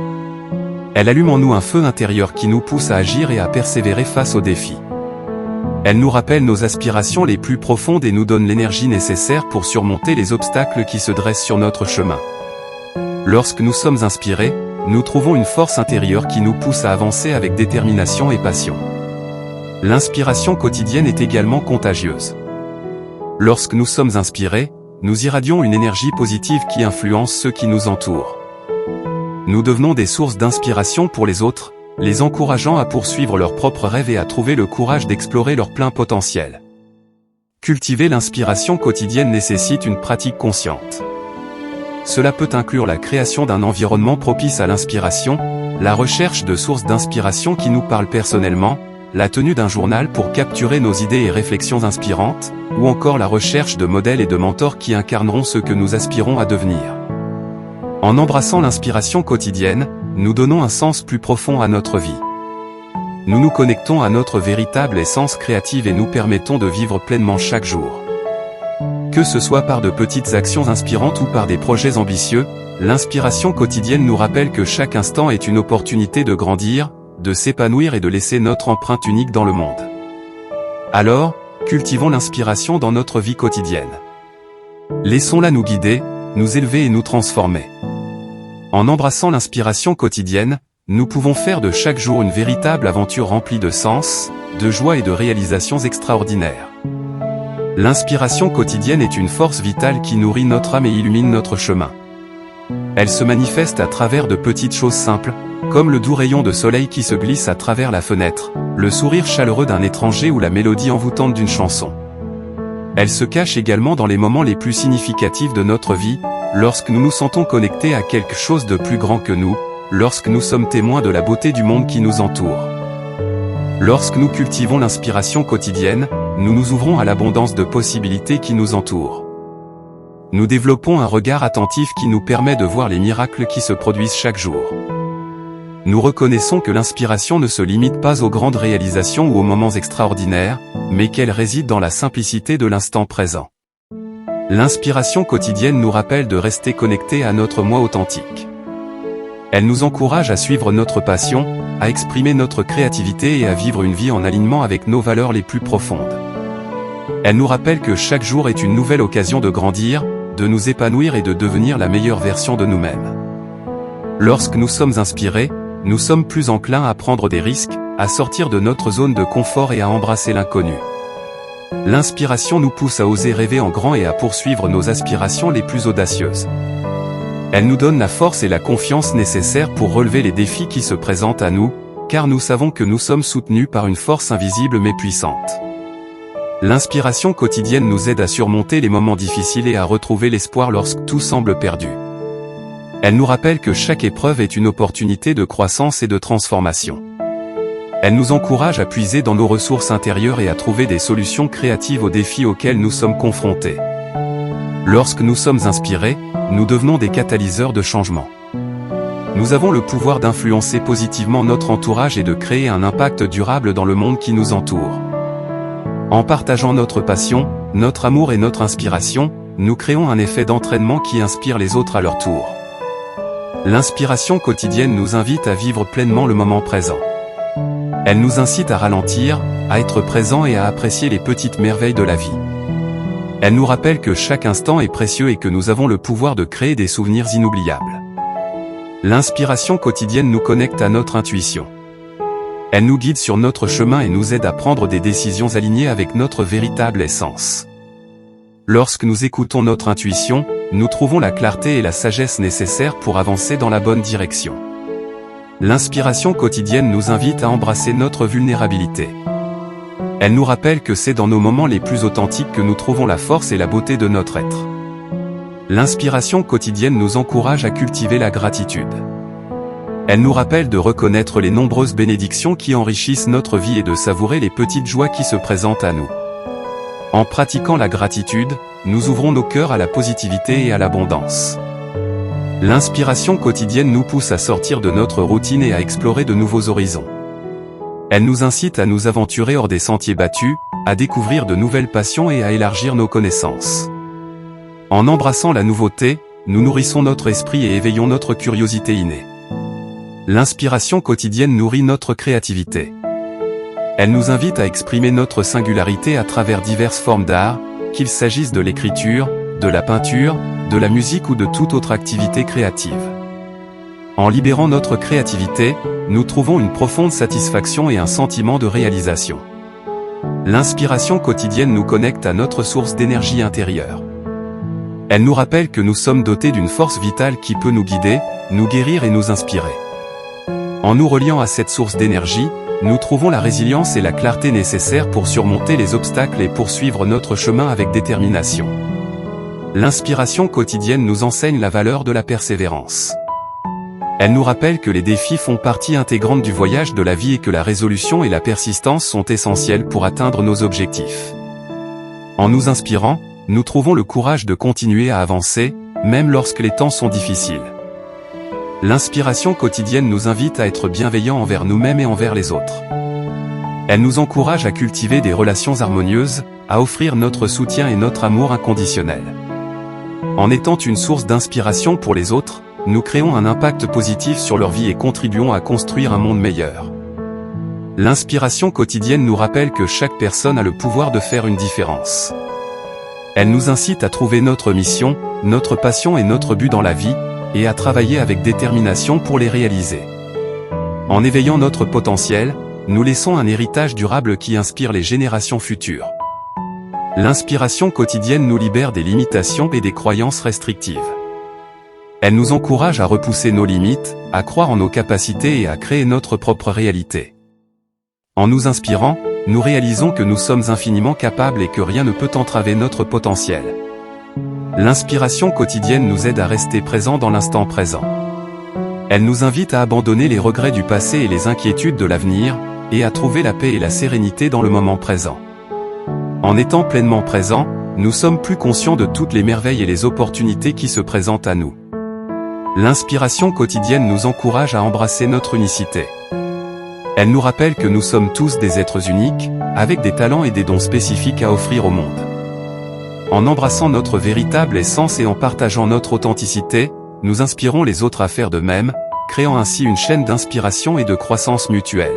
Elle allume en nous un feu intérieur qui nous pousse à agir et à persévérer face aux défis. Elle nous rappelle nos aspirations les plus profondes et nous donne l'énergie nécessaire pour surmonter les obstacles qui se dressent sur notre chemin. Lorsque nous sommes inspirés, nous trouvons une force intérieure qui nous pousse à avancer avec détermination et passion. L'inspiration quotidienne est également contagieuse. Lorsque nous sommes inspirés, nous irradions une énergie positive qui influence ceux qui nous entourent. Nous devenons des sources d'inspiration pour les autres, les encourageant à poursuivre leurs propres rêves et à trouver le courage d'explorer leur plein potentiel. Cultiver l'inspiration quotidienne nécessite une pratique consciente. Cela peut inclure la création d'un environnement propice à l'inspiration, la recherche de sources d'inspiration qui nous parlent personnellement, la tenue d'un journal pour capturer nos idées et réflexions inspirantes, ou encore la recherche de modèles et de mentors qui incarneront ce que nous aspirons à devenir. En embrassant l'inspiration quotidienne, nous donnons un sens plus profond à notre vie. Nous nous connectons à notre véritable essence créative et nous permettons de vivre pleinement chaque jour. Que ce soit par de petites actions inspirantes ou par des projets ambitieux, l'inspiration quotidienne nous rappelle que chaque instant est une opportunité de grandir, de s'épanouir et de laisser notre empreinte unique dans le monde. Alors, cultivons l'inspiration dans notre vie quotidienne. Laissons-la nous guider, nous élever et nous transformer. En embrassant l'inspiration quotidienne, nous pouvons faire de chaque jour une véritable aventure remplie de sens, de joie et de réalisations extraordinaires. L'inspiration quotidienne est une force vitale qui nourrit notre âme et illumine notre chemin. Elle se manifeste à travers de petites choses simples, comme le doux rayon de soleil qui se glisse à travers la fenêtre, le sourire chaleureux d'un étranger ou la mélodie envoûtante d'une chanson. Elle se cache également dans les moments les plus significatifs de notre vie, lorsque nous nous sentons connectés à quelque chose de plus grand que nous, lorsque nous sommes témoins de la beauté du monde qui nous entoure. Lorsque nous cultivons l'inspiration quotidienne, nous nous ouvrons à l'abondance de possibilités qui nous entourent. Nous développons un regard attentif qui nous permet de voir les miracles qui se produisent chaque jour. Nous reconnaissons que l'inspiration ne se limite pas aux grandes réalisations ou aux moments extraordinaires, mais qu'elle réside dans la simplicité de l'instant présent. L'inspiration quotidienne nous rappelle de rester connectés à notre moi authentique. Elle nous encourage à suivre notre passion, à exprimer notre créativité et à vivre une vie en alignement avec nos valeurs les plus profondes. Elle nous rappelle que chaque jour est une nouvelle occasion de grandir, de nous épanouir et de devenir la meilleure version de nous-mêmes. Lorsque nous sommes inspirés, nous sommes plus enclins à prendre des risques, à sortir de notre zone de confort et à embrasser l'inconnu. L'inspiration nous pousse à oser rêver en grand et à poursuivre nos aspirations les plus audacieuses. Elle nous donne la force et la confiance nécessaires pour relever les défis qui se présentent à nous, car nous savons que nous sommes soutenus par une force invisible mais puissante. L'inspiration quotidienne nous aide à surmonter les moments difficiles et à retrouver l'espoir lorsque tout semble perdu. Elle nous rappelle que chaque épreuve est une opportunité de croissance et de transformation. Elle nous encourage à puiser dans nos ressources intérieures et à trouver des solutions créatives aux défis auxquels nous sommes confrontés. Lorsque nous sommes inspirés, nous devenons des catalyseurs de changement. Nous avons le pouvoir d'influencer positivement notre entourage et de créer un impact durable dans le monde qui nous entoure. En partageant notre passion, notre amour et notre inspiration, nous créons un effet d'entraînement qui inspire les autres à leur tour. L'inspiration quotidienne nous invite à vivre pleinement le moment présent. Elle nous incite à ralentir, à être présent et à apprécier les petites merveilles de la vie. Elle nous rappelle que chaque instant est précieux et que nous avons le pouvoir de créer des souvenirs inoubliables. L'inspiration quotidienne nous connecte à notre intuition. Elle nous guide sur notre chemin et nous aide à prendre des décisions alignées avec notre véritable essence. Lorsque nous écoutons notre intuition, nous trouvons la clarté et la sagesse nécessaires pour avancer dans la bonne direction. L'inspiration quotidienne nous invite à embrasser notre vulnérabilité. Elle nous rappelle que c'est dans nos moments les plus authentiques que nous trouvons la force et la beauté de notre être. L'inspiration quotidienne nous encourage à cultiver la gratitude. Elle nous rappelle de reconnaître les nombreuses bénédictions qui enrichissent notre vie et de savourer les petites joies qui se présentent à nous. En pratiquant la gratitude, nous ouvrons nos cœurs à la positivité et à l'abondance. L'inspiration quotidienne nous pousse à sortir de notre routine et à explorer de nouveaux horizons. Elle nous incite à nous aventurer hors des sentiers battus, à découvrir de nouvelles passions et à élargir nos connaissances. En embrassant la nouveauté, nous nourrissons notre esprit et éveillons notre curiosité innée. L'inspiration quotidienne nourrit notre créativité. Elle nous invite à exprimer notre singularité à travers diverses formes d'art, qu'il s'agisse de l'écriture, de la peinture, de la musique ou de toute autre activité créative. En libérant notre créativité, nous trouvons une profonde satisfaction et un sentiment de réalisation. L'inspiration quotidienne nous connecte à notre source d'énergie intérieure. Elle nous rappelle que nous sommes dotés d'une force vitale qui peut nous guider, nous guérir et nous inspirer. En nous reliant à cette source d'énergie, nous trouvons la résilience et la clarté nécessaires pour surmonter les obstacles et poursuivre notre chemin avec détermination. L'inspiration quotidienne nous enseigne la valeur de la persévérance. Elle nous rappelle que les défis font partie intégrante du voyage de la vie et que la résolution et la persistance sont essentielles pour atteindre nos objectifs. En nous inspirant, nous trouvons le courage de continuer à avancer, même lorsque les temps sont difficiles. L'inspiration quotidienne nous invite à être bienveillants envers nous-mêmes et envers les autres. Elle nous encourage à cultiver des relations harmonieuses, à offrir notre soutien et notre amour inconditionnel. En étant une source d'inspiration pour les autres, nous créons un impact positif sur leur vie et contribuons à construire un monde meilleur. L'inspiration quotidienne nous rappelle que chaque personne a le pouvoir de faire une différence. Elle nous incite à trouver notre mission, notre passion et notre but dans la vie, et à travailler avec détermination pour les réaliser. En éveillant notre potentiel, nous laissons un héritage durable qui inspire les générations futures. L'inspiration quotidienne nous libère des limitations et des croyances restrictives. Elle nous encourage à repousser nos limites, à croire en nos capacités et à créer notre propre réalité. En nous inspirant, nous réalisons que nous sommes infiniment capables et que rien ne peut entraver notre potentiel. L'inspiration quotidienne nous aide à rester présents dans l'instant présent. Elle nous invite à abandonner les regrets du passé et les inquiétudes de l'avenir, et à trouver la paix et la sérénité dans le moment présent. En étant pleinement présents, nous sommes plus conscients de toutes les merveilles et les opportunités qui se présentent à nous. L'inspiration quotidienne nous encourage à embrasser notre unicité. Elle nous rappelle que nous sommes tous des êtres uniques, avec des talents et des dons spécifiques à offrir au monde. En embrassant notre véritable essence et en partageant notre authenticité, nous inspirons les autres à faire de même, créant ainsi une chaîne d'inspiration et de croissance mutuelle.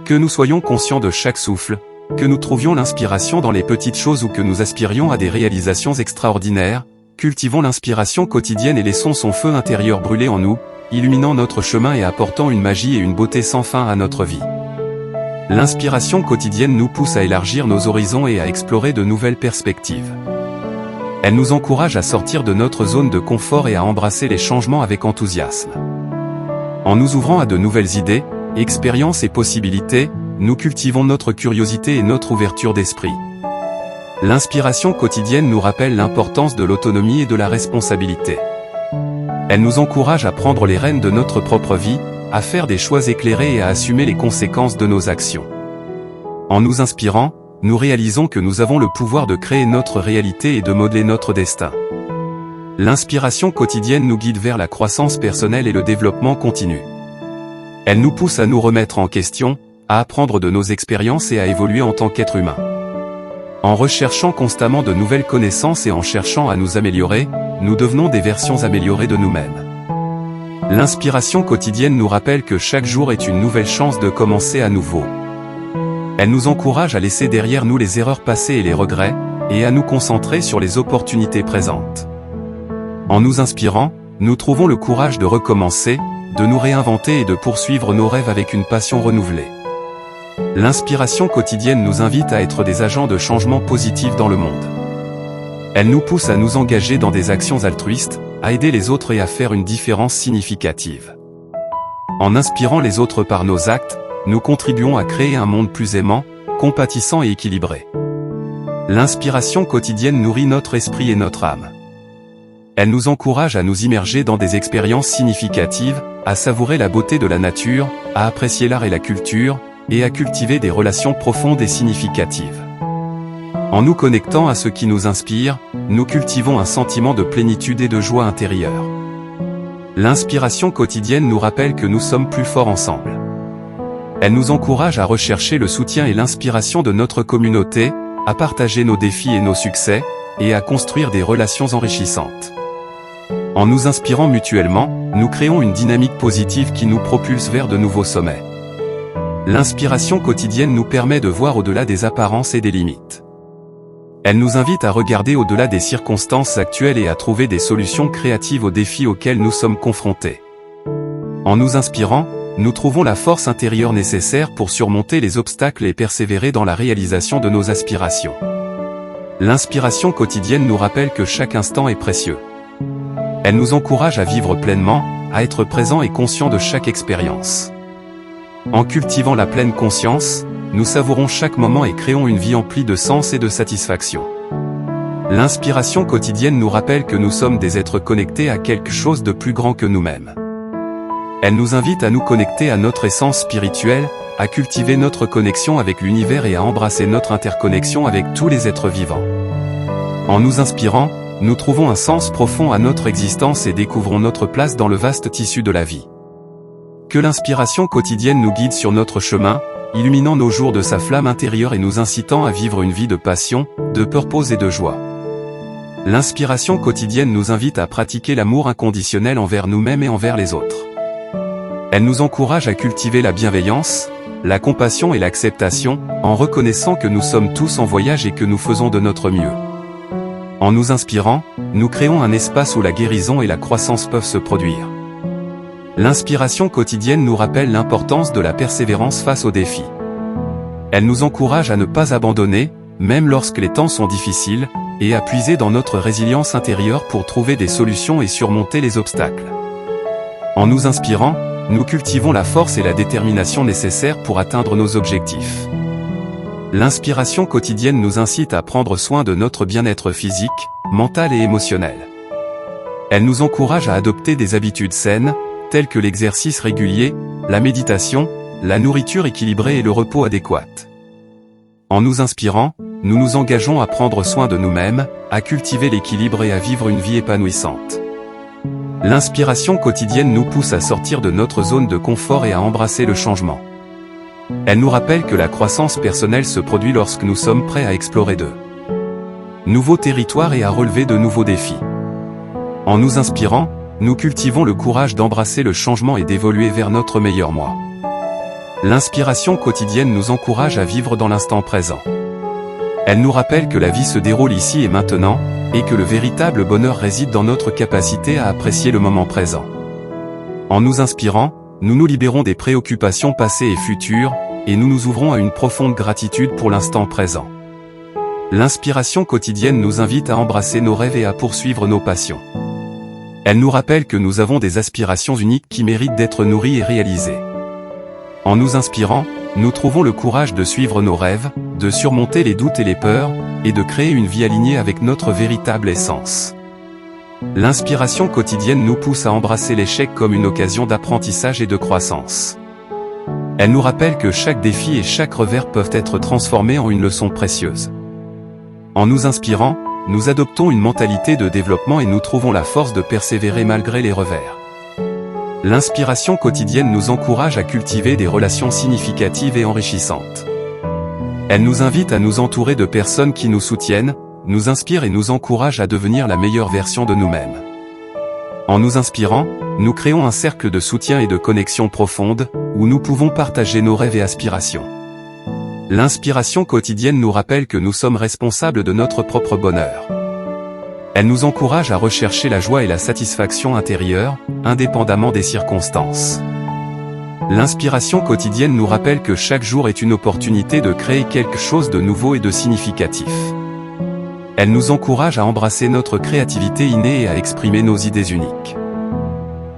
Que nous soyons conscients de chaque souffle, que nous trouvions l'inspiration dans les petites choses ou que nous aspirions à des réalisations extraordinaires, cultivons l'inspiration quotidienne et laissons son feu intérieur brûler en nous, illuminant notre chemin et apportant une magie et une beauté sans fin à notre vie. L'inspiration quotidienne nous pousse à élargir nos horizons et à explorer de nouvelles perspectives. Elle nous encourage à sortir de notre zone de confort et à embrasser les changements avec enthousiasme. En nous ouvrant à de nouvelles idées, expériences et possibilités, nous cultivons notre curiosité et notre ouverture d'esprit. L'inspiration quotidienne nous rappelle l'importance de l'autonomie et de la responsabilité. Elle nous encourage à prendre les rênes de notre propre vie, à faire des choix éclairés et à assumer les conséquences de nos actions. En nous inspirant, nous réalisons que nous avons le pouvoir de créer notre réalité et de modeler notre destin. L'inspiration quotidienne nous guide vers la croissance personnelle et le développement continu. Elle nous pousse à nous remettre en question, à apprendre de nos expériences et à évoluer en tant qu'être humain. En recherchant constamment de nouvelles connaissances et en cherchant à nous améliorer, nous devenons des versions améliorées de nous-mêmes. L'inspiration quotidienne nous rappelle que chaque jour est une nouvelle chance de commencer à nouveau. Elle nous encourage à laisser derrière nous les erreurs passées et les regrets, et à nous concentrer sur les opportunités présentes. En nous inspirant, nous trouvons le courage de recommencer, de nous réinventer et de poursuivre nos rêves avec une passion renouvelée. L'inspiration quotidienne nous invite à être des agents de changement positif dans le monde. Elle nous pousse à nous engager dans des actions altruistes, à aider les autres et à faire une différence significative. En inspirant les autres par nos actes, nous contribuons à créer un monde plus aimant, compatissant et équilibré. L'inspiration quotidienne nourrit notre esprit et notre âme. Elle nous encourage à nous immerger dans des expériences significatives, à savourer la beauté de la nature, à apprécier l'art et la culture, et à cultiver des relations profondes et significatives. En nous connectant à ce qui nous inspire, nous cultivons un sentiment de plénitude et de joie intérieure. L'inspiration quotidienne nous rappelle que nous sommes plus forts ensemble. Elle nous encourage à rechercher le soutien et l'inspiration de notre communauté, à partager nos défis et nos succès, et à construire des relations enrichissantes. En nous inspirant mutuellement, nous créons une dynamique positive qui nous propulse vers de nouveaux sommets. L'inspiration quotidienne nous permet de voir au-delà des apparences et des limites. Elle nous invite à regarder au-delà des circonstances actuelles et à trouver des solutions créatives aux défis auxquels nous sommes confrontés. En nous inspirant, nous trouvons la force intérieure nécessaire pour surmonter les obstacles et persévérer dans la réalisation de nos aspirations. L'inspiration quotidienne nous rappelle que chaque instant est précieux. Elle nous encourage à vivre pleinement, à être présent et conscient de chaque expérience. En cultivant la pleine conscience, nous savourons chaque moment et créons une vie emplie de sens et de satisfaction. L'inspiration quotidienne nous rappelle que nous sommes des êtres connectés à quelque chose de plus grand que nous-mêmes. Elle nous invite à nous connecter à notre essence spirituelle, à cultiver notre connexion avec l'univers et à embrasser notre interconnexion avec tous les êtres vivants. En nous inspirant, nous trouvons un sens profond à notre existence et découvrons notre place dans le vaste tissu de la vie. Que l'inspiration quotidienne nous guide sur notre chemin, illuminant nos jours de sa flamme intérieure et nous incitant à vivre une vie de passion, de purpose et de joie. L'inspiration quotidienne nous invite à pratiquer l'amour inconditionnel envers nous-mêmes et envers les autres. Elle nous encourage à cultiver la bienveillance, la compassion et l'acceptation, en reconnaissant que nous sommes tous en voyage et que nous faisons de notre mieux. En nous inspirant, nous créons un espace où la guérison et la croissance peuvent se produire. L'inspiration quotidienne nous rappelle l'importance de la persévérance face aux défis. Elle nous encourage à ne pas abandonner, même lorsque les temps sont difficiles, et à puiser dans notre résilience intérieure pour trouver des solutions et surmonter les obstacles. En nous inspirant, nous cultivons la force et la détermination nécessaires pour atteindre nos objectifs. L'inspiration quotidienne nous incite à prendre soin de notre bien-être physique, mental et émotionnel. Elle nous encourage à adopter des habitudes saines, telles que l'exercice régulier, la méditation, la nourriture équilibrée et le repos adéquat. En nous inspirant, nous nous engageons à prendre soin de nous-mêmes, à cultiver l'équilibre et à vivre une vie épanouissante. L'inspiration quotidienne nous pousse à sortir de notre zone de confort et à embrasser le changement. Elle nous rappelle que la croissance personnelle se produit lorsque nous sommes prêts à explorer de nouveaux territoires et à relever de nouveaux défis. En nous inspirant, nous cultivons le courage d'embrasser le changement et d'évoluer vers notre meilleur moi. L'inspiration quotidienne nous encourage à vivre dans l'instant présent. Elle nous rappelle que la vie se déroule ici et maintenant, et que le véritable bonheur réside dans notre capacité à apprécier le moment présent. En nous inspirant, nous nous libérons des préoccupations passées et futures, et nous nous ouvrons à une profonde gratitude pour l'instant présent. L'inspiration quotidienne nous invite à embrasser nos rêves et à poursuivre nos passions. Elle nous rappelle que nous avons des aspirations uniques qui méritent d'être nourries et réalisées. En nous inspirant, nous trouvons le courage de suivre nos rêves, de surmonter les doutes et les peurs, et de créer une vie alignée avec notre véritable essence. L'inspiration quotidienne nous pousse à embrasser l'échec comme une occasion d'apprentissage et de croissance. Elle nous rappelle que chaque défi et chaque revers peuvent être transformés en une leçon précieuse. En nous inspirant, nous adoptons une mentalité de développement et nous trouvons la force de persévérer malgré les revers. L'inspiration quotidienne nous encourage à cultiver des relations significatives et enrichissantes. Elle nous invite à nous entourer de personnes qui nous soutiennent, nous inspirent et nous encouragent à devenir la meilleure version de nous-mêmes. En nous inspirant, nous créons un cercle de soutien et de connexion profonde, où nous pouvons partager nos rêves et aspirations. L'inspiration quotidienne nous rappelle que nous sommes responsables de notre propre bonheur. Elle nous encourage à rechercher la joie et la satisfaction intérieure, indépendamment des circonstances. L'inspiration quotidienne nous rappelle que chaque jour est une opportunité de créer quelque chose de nouveau et de significatif. Elle nous encourage à embrasser notre créativité innée et à exprimer nos idées uniques.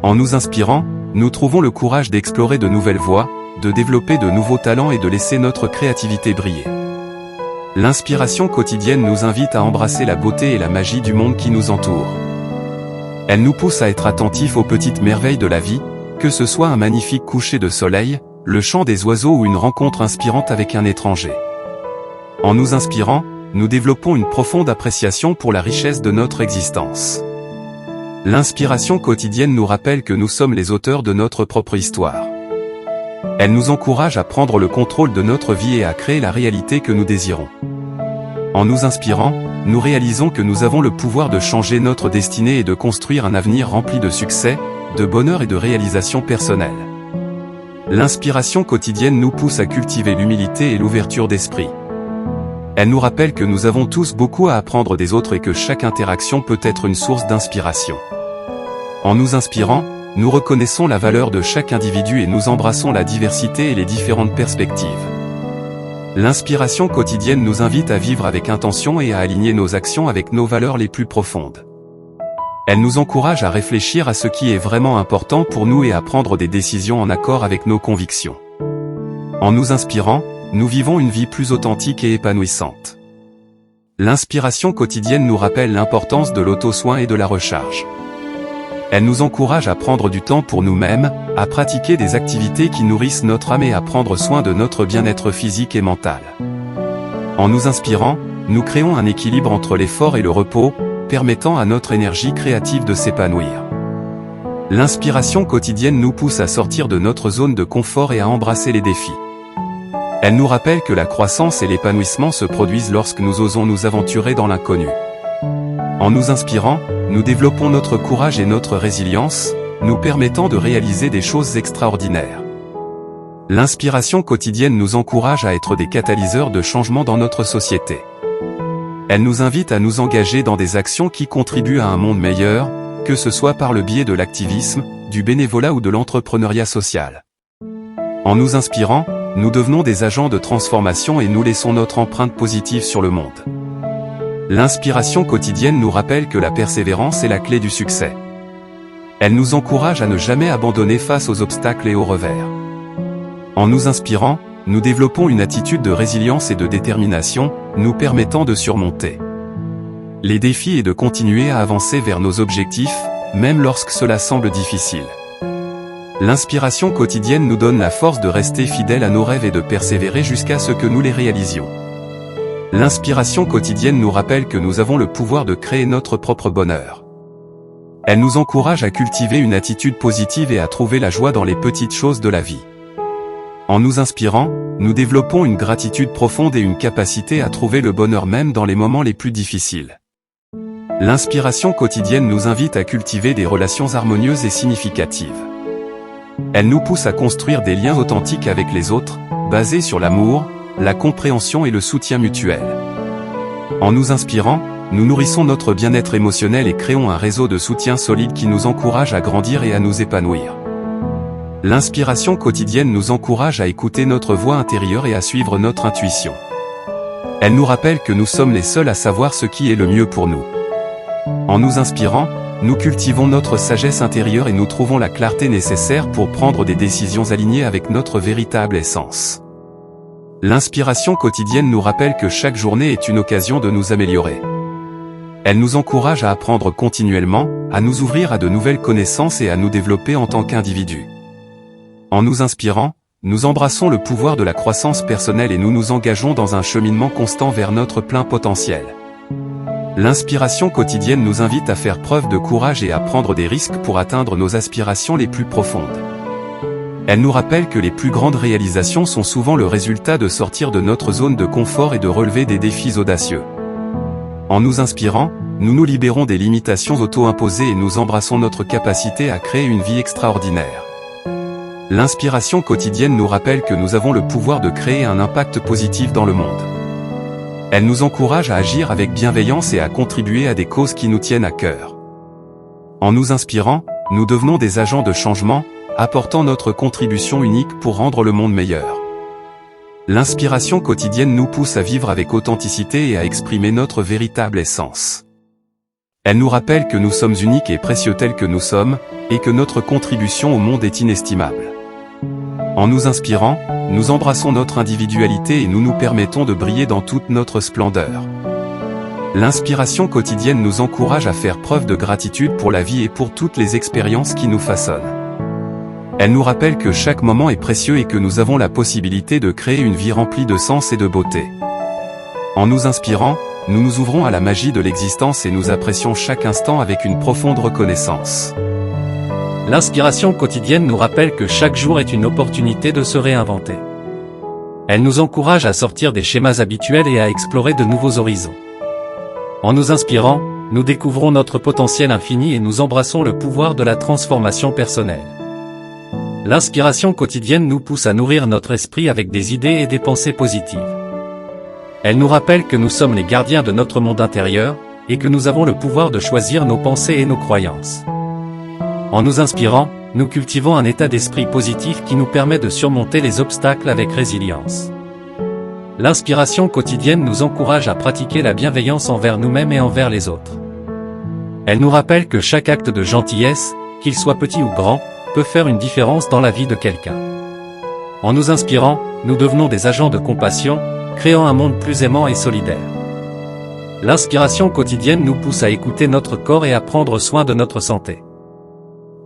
En nous inspirant, nous trouvons le courage d'explorer de nouvelles voies, de développer de nouveaux talents et de laisser notre créativité briller. L'inspiration quotidienne nous invite à embrasser la beauté et la magie du monde qui nous entoure. Elle nous pousse à être attentifs aux petites merveilles de la vie, que ce soit un magnifique coucher de soleil, le chant des oiseaux ou une rencontre inspirante avec un étranger. En nous inspirant, nous développons une profonde appréciation pour la richesse de notre existence. L'inspiration quotidienne nous rappelle que nous sommes les auteurs de notre propre histoire. Elle nous encourage à prendre le contrôle de notre vie et à créer la réalité que nous désirons. En nous inspirant, nous réalisons que nous avons le pouvoir de changer notre destinée et de construire un avenir rempli de succès, de bonheur et de réalisation personnelle. L'inspiration quotidienne nous pousse à cultiver l'humilité et l'ouverture d'esprit. Elle nous rappelle que nous avons tous beaucoup à apprendre des autres et que chaque interaction peut être une source d'inspiration. En nous inspirant, nous reconnaissons la valeur de chaque individu et nous embrassons la diversité et les différentes perspectives. L'inspiration quotidienne nous invite à vivre avec intention et à aligner nos actions avec nos valeurs les plus profondes. Elle nous encourage à réfléchir à ce qui est vraiment important pour nous et à prendre des décisions en accord avec nos convictions. En nous inspirant, nous vivons une vie plus authentique et épanouissante. L'inspiration quotidienne nous rappelle l'importance de l'auto-soin et de la recharge. Elle nous encourage à prendre du temps pour nous-mêmes, à pratiquer des activités qui nourrissent notre âme et à prendre soin de notre bien-être physique et mental. En nous inspirant, nous créons un équilibre entre l'effort et le repos, permettant à notre énergie créative de s'épanouir. L'inspiration quotidienne nous pousse à sortir de notre zone de confort et à embrasser les défis. Elle nous rappelle que la croissance et l'épanouissement se produisent lorsque nous osons nous aventurer dans l'inconnu. En nous inspirant, nous développons notre courage et notre résilience, nous permettant de réaliser des choses extraordinaires. L'inspiration quotidienne nous encourage à être des catalyseurs de changement dans notre société. Elle nous invite à nous engager dans des actions qui contribuent à un monde meilleur, que ce soit par le biais de l'activisme, du bénévolat ou de l'entrepreneuriat social. En nous inspirant, nous devenons des agents de transformation et nous laissons notre empreinte positive sur le monde. L'inspiration quotidienne nous rappelle que la persévérance est la clé du succès. Elle nous encourage à ne jamais abandonner face aux obstacles et aux revers. En nous inspirant, nous développons une attitude de résilience et de détermination, nous permettant de surmonter les défis et de continuer à avancer vers nos objectifs, même lorsque cela semble difficile. L'inspiration quotidienne nous donne la force de rester fidèles à nos rêves et de persévérer jusqu'à ce que nous les réalisions. L'inspiration quotidienne nous rappelle que nous avons le pouvoir de créer notre propre bonheur. Elle nous encourage à cultiver une attitude positive et à trouver la joie dans les petites choses de la vie. En nous inspirant, nous développons une gratitude profonde et une capacité à trouver le bonheur même dans les moments les plus difficiles. L'inspiration quotidienne nous invite à cultiver des relations harmonieuses et significatives. Elle nous pousse à construire des liens authentiques avec les autres, basés sur l'amour, la compréhension et le soutien mutuel. En nous inspirant, nous nourrissons notre bien-être émotionnel et créons un réseau de soutien solide qui nous encourage à grandir et à nous épanouir. L'inspiration quotidienne nous encourage à écouter notre voix intérieure et à suivre notre intuition. Elle nous rappelle que nous sommes les seuls à savoir ce qui est le mieux pour nous. En nous inspirant, nous cultivons notre sagesse intérieure et nous trouvons la clarté nécessaire pour prendre des décisions alignées avec notre véritable essence. L'inspiration quotidienne nous rappelle que chaque journée est une occasion de nous améliorer. Elle nous encourage à apprendre continuellement, à nous ouvrir à de nouvelles connaissances et à nous développer en tant qu'individus. En nous inspirant, nous embrassons le pouvoir de la croissance personnelle et nous nous engageons dans un cheminement constant vers notre plein potentiel. L'inspiration quotidienne nous invite à faire preuve de courage et à prendre des risques pour atteindre nos aspirations les plus profondes. Elle nous rappelle que les plus grandes réalisations sont souvent le résultat de sortir de notre zone de confort et de relever des défis audacieux. En nous inspirant, nous nous libérons des limitations auto-imposées et nous embrassons notre capacité à créer une vie extraordinaire. L'inspiration quotidienne nous rappelle que nous avons le pouvoir de créer un impact positif dans le monde. Elle nous encourage à agir avec bienveillance et à contribuer à des causes qui nous tiennent à cœur. En nous inspirant, nous devenons des agents de changement, apportant notre contribution unique pour rendre le monde meilleur. L'inspiration quotidienne nous pousse à vivre avec authenticité et à exprimer notre véritable essence. Elle nous rappelle que nous sommes uniques et précieux tels que nous sommes, et que notre contribution au monde est inestimable. En nous inspirant, nous embrassons notre individualité et nous nous permettons de briller dans toute notre splendeur. L'inspiration quotidienne nous encourage à faire preuve de gratitude pour la vie et pour toutes les expériences qui nous façonnent. Elle nous rappelle que chaque moment est précieux et que nous avons la possibilité de créer une vie remplie de sens et de beauté. En nous inspirant, nous nous ouvrons à la magie de l'existence et nous apprécions chaque instant avec une profonde reconnaissance. L'inspiration quotidienne nous rappelle que chaque jour est une opportunité de se réinventer. Elle nous encourage à sortir des schémas habituels et à explorer de nouveaux horizons. En nous inspirant, nous découvrons notre potentiel infini et nous embrassons le pouvoir de la transformation personnelle. L'inspiration quotidienne nous pousse à nourrir notre esprit avec des idées et des pensées positives. Elle nous rappelle que nous sommes les gardiens de notre monde intérieur, et que nous avons le pouvoir de choisir nos pensées et nos croyances. En nous inspirant, nous cultivons un état d'esprit positif qui nous permet de surmonter les obstacles avec résilience. L'inspiration quotidienne nous encourage à pratiquer la bienveillance envers nous-mêmes et envers les autres. Elle nous rappelle que chaque acte de gentillesse, qu'il soit petit ou grand, peut faire une différence dans la vie de quelqu'un. En nous inspirant, nous devenons des agents de compassion, créant un monde plus aimant et solidaire. L'inspiration quotidienne nous pousse à écouter notre corps et à prendre soin de notre santé.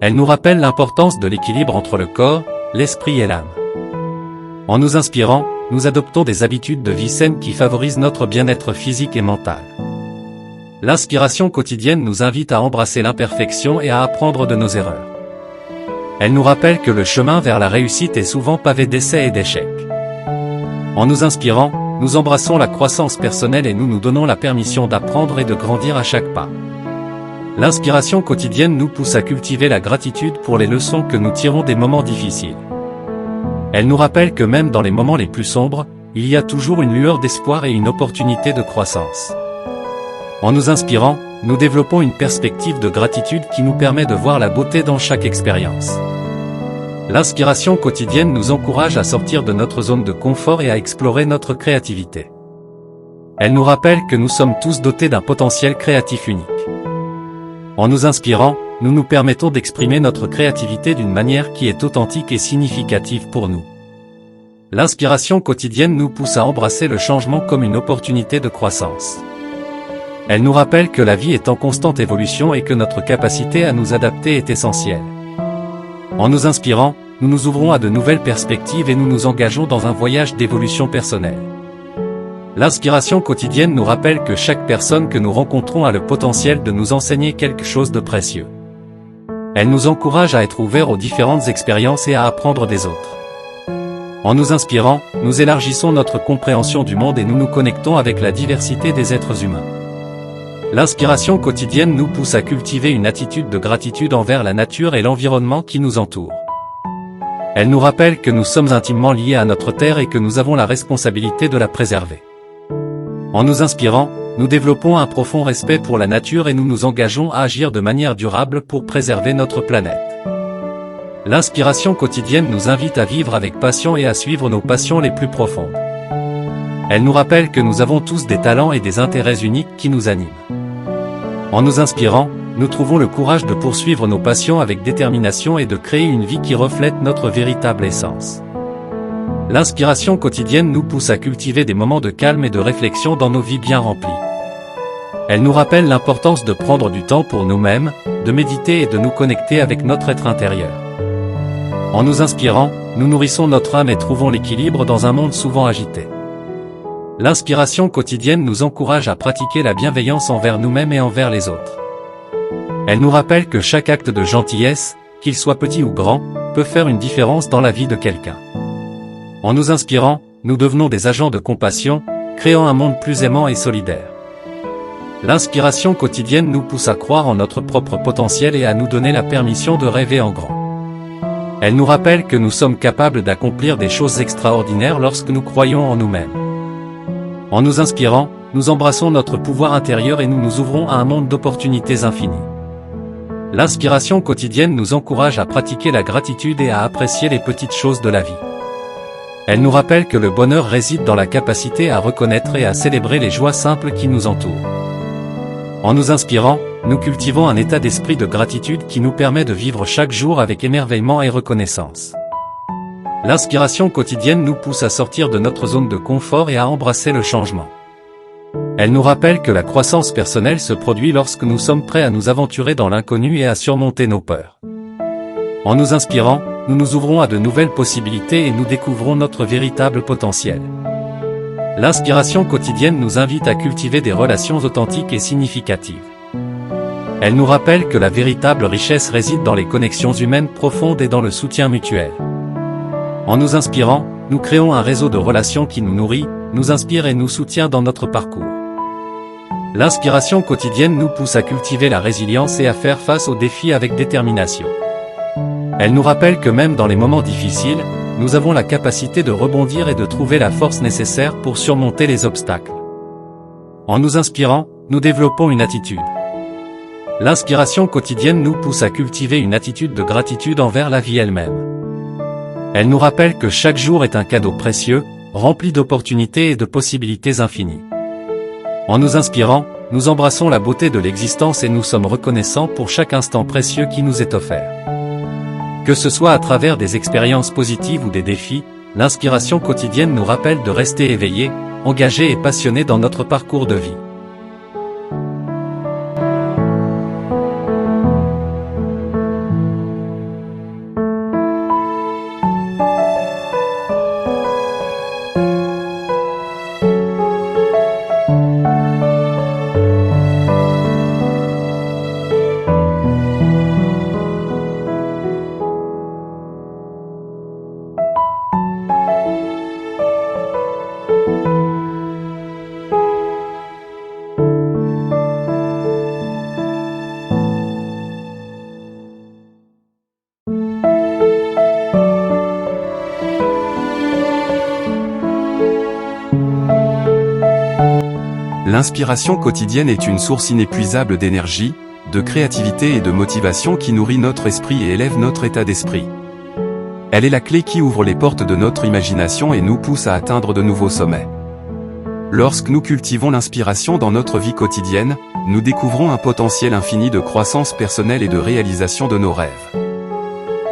Elle nous rappelle l'importance de l'équilibre entre le corps, l'esprit et l'âme. En nous inspirant, nous adoptons des habitudes de vie saines qui favorisent notre bien-être physique et mental. L'inspiration quotidienne nous invite à embrasser l'imperfection et à apprendre de nos erreurs. Elle nous rappelle que le chemin vers la réussite est souvent pavé d'essais et d'échecs. En nous inspirant, nous embrassons la croissance personnelle et nous nous donnons la permission d'apprendre et de grandir à chaque pas. L'inspiration quotidienne nous pousse à cultiver la gratitude pour les leçons que nous tirons des moments difficiles. Elle nous rappelle que même dans les moments les plus sombres, il y a toujours une lueur d'espoir et une opportunité de croissance. En nous inspirant, nous développons une perspective de gratitude qui nous permet de voir la beauté dans chaque expérience. L'inspiration quotidienne nous encourage à sortir de notre zone de confort et à explorer notre créativité. Elle nous rappelle que nous sommes tous dotés d'un potentiel créatif unique. En nous inspirant, nous nous permettons d'exprimer notre créativité d'une manière qui est authentique et significative pour nous. L'inspiration quotidienne nous pousse à embrasser le changement comme une opportunité de croissance. Elle nous rappelle que la vie est en constante évolution et que notre capacité à nous adapter est essentielle. En nous inspirant, nous nous ouvrons à de nouvelles perspectives et nous nous engageons dans un voyage d'évolution personnelle. L'inspiration quotidienne nous rappelle que chaque personne que nous rencontrons a le potentiel de nous enseigner quelque chose de précieux. Elle nous encourage à être ouverts aux différentes expériences et à apprendre des autres. En nous inspirant, nous élargissons notre compréhension du monde et nous nous connectons avec la diversité des êtres humains. L'inspiration quotidienne nous pousse à cultiver une attitude de gratitude envers la nature et l'environnement qui nous entoure. Elle nous rappelle que nous sommes intimement liés à notre terre et que nous avons la responsabilité de la préserver. En nous inspirant, nous développons un profond respect pour la nature et nous nous engageons à agir de manière durable pour préserver notre planète. L'inspiration quotidienne nous invite à vivre avec passion et à suivre nos passions les plus profondes. Elle nous rappelle que nous avons tous des talents et des intérêts uniques qui nous animent. En nous inspirant, nous trouvons le courage de poursuivre nos passions avec détermination et de créer une vie qui reflète notre véritable essence. L'inspiration quotidienne nous pousse à cultiver des moments de calme et de réflexion dans nos vies bien remplies. Elle nous rappelle l'importance de prendre du temps pour nous-mêmes, de méditer et de nous connecter avec notre être intérieur. En nous inspirant, nous nourrissons notre âme et trouvons l'équilibre dans un monde souvent agité. L'inspiration quotidienne nous encourage à pratiquer la bienveillance envers nous-mêmes et envers les autres. Elle nous rappelle que chaque acte de gentillesse, qu'il soit petit ou grand, peut faire une différence dans la vie de quelqu'un. En nous inspirant, nous devenons des agents de compassion, créant un monde plus aimant et solidaire. L'inspiration quotidienne nous pousse à croire en notre propre potentiel et à nous donner la permission de rêver en grand. Elle nous rappelle que nous sommes capables d'accomplir des choses extraordinaires lorsque nous croyons en nous-mêmes. En nous inspirant, nous embrassons notre pouvoir intérieur et nous nous ouvrons à un monde d'opportunités infinies. L'inspiration quotidienne nous encourage à pratiquer la gratitude et à apprécier les petites choses de la vie. Elle nous rappelle que le bonheur réside dans la capacité à reconnaître et à célébrer les joies simples qui nous entourent. En nous inspirant, nous cultivons un état d'esprit de gratitude qui nous permet de vivre chaque jour avec émerveillement et reconnaissance. L'inspiration quotidienne nous pousse à sortir de notre zone de confort et à embrasser le changement. Elle nous rappelle que la croissance personnelle se produit lorsque nous sommes prêts à nous aventurer dans l'inconnu et à surmonter nos peurs. En nous inspirant, nous nous ouvrons à de nouvelles possibilités et nous découvrons notre véritable potentiel. L'inspiration quotidienne nous invite à cultiver des relations authentiques et significatives. Elle nous rappelle que la véritable richesse réside dans les connexions humaines profondes et dans le soutien mutuel. En nous inspirant, nous créons un réseau de relations qui nous nourrit, nous inspire et nous soutient dans notre parcours. L'inspiration quotidienne nous pousse à cultiver la résilience et à faire face aux défis avec détermination. Elle nous rappelle que même dans les moments difficiles, nous avons la capacité de rebondir et de trouver la force nécessaire pour surmonter les obstacles. En nous inspirant, nous développons une attitude L'inspiration quotidienne nous pousse à cultiver une attitude de gratitude envers la vie elle-même. Elle nous rappelle que chaque jour est un cadeau précieux, rempli d'opportunités et de possibilités infinies. En nous inspirant, nous embrassons la beauté de l'existence et nous sommes reconnaissants pour chaque instant précieux qui nous est offert. Que ce soit à travers des expériences positives ou des défis, l'inspiration quotidienne nous rappelle de rester éveillés, engagés et passionnés dans notre parcours de vie. L'inspiration quotidienne est une source inépuisable d'énergie, de créativité et de motivation qui nourrit notre esprit et élève notre état d'esprit. Elle est la clé qui ouvre les portes de notre imagination et nous pousse à atteindre de nouveaux sommets. Lorsque nous cultivons l'inspiration dans notre vie quotidienne, nous découvrons un potentiel infini de croissance personnelle et de réalisation de nos rêves.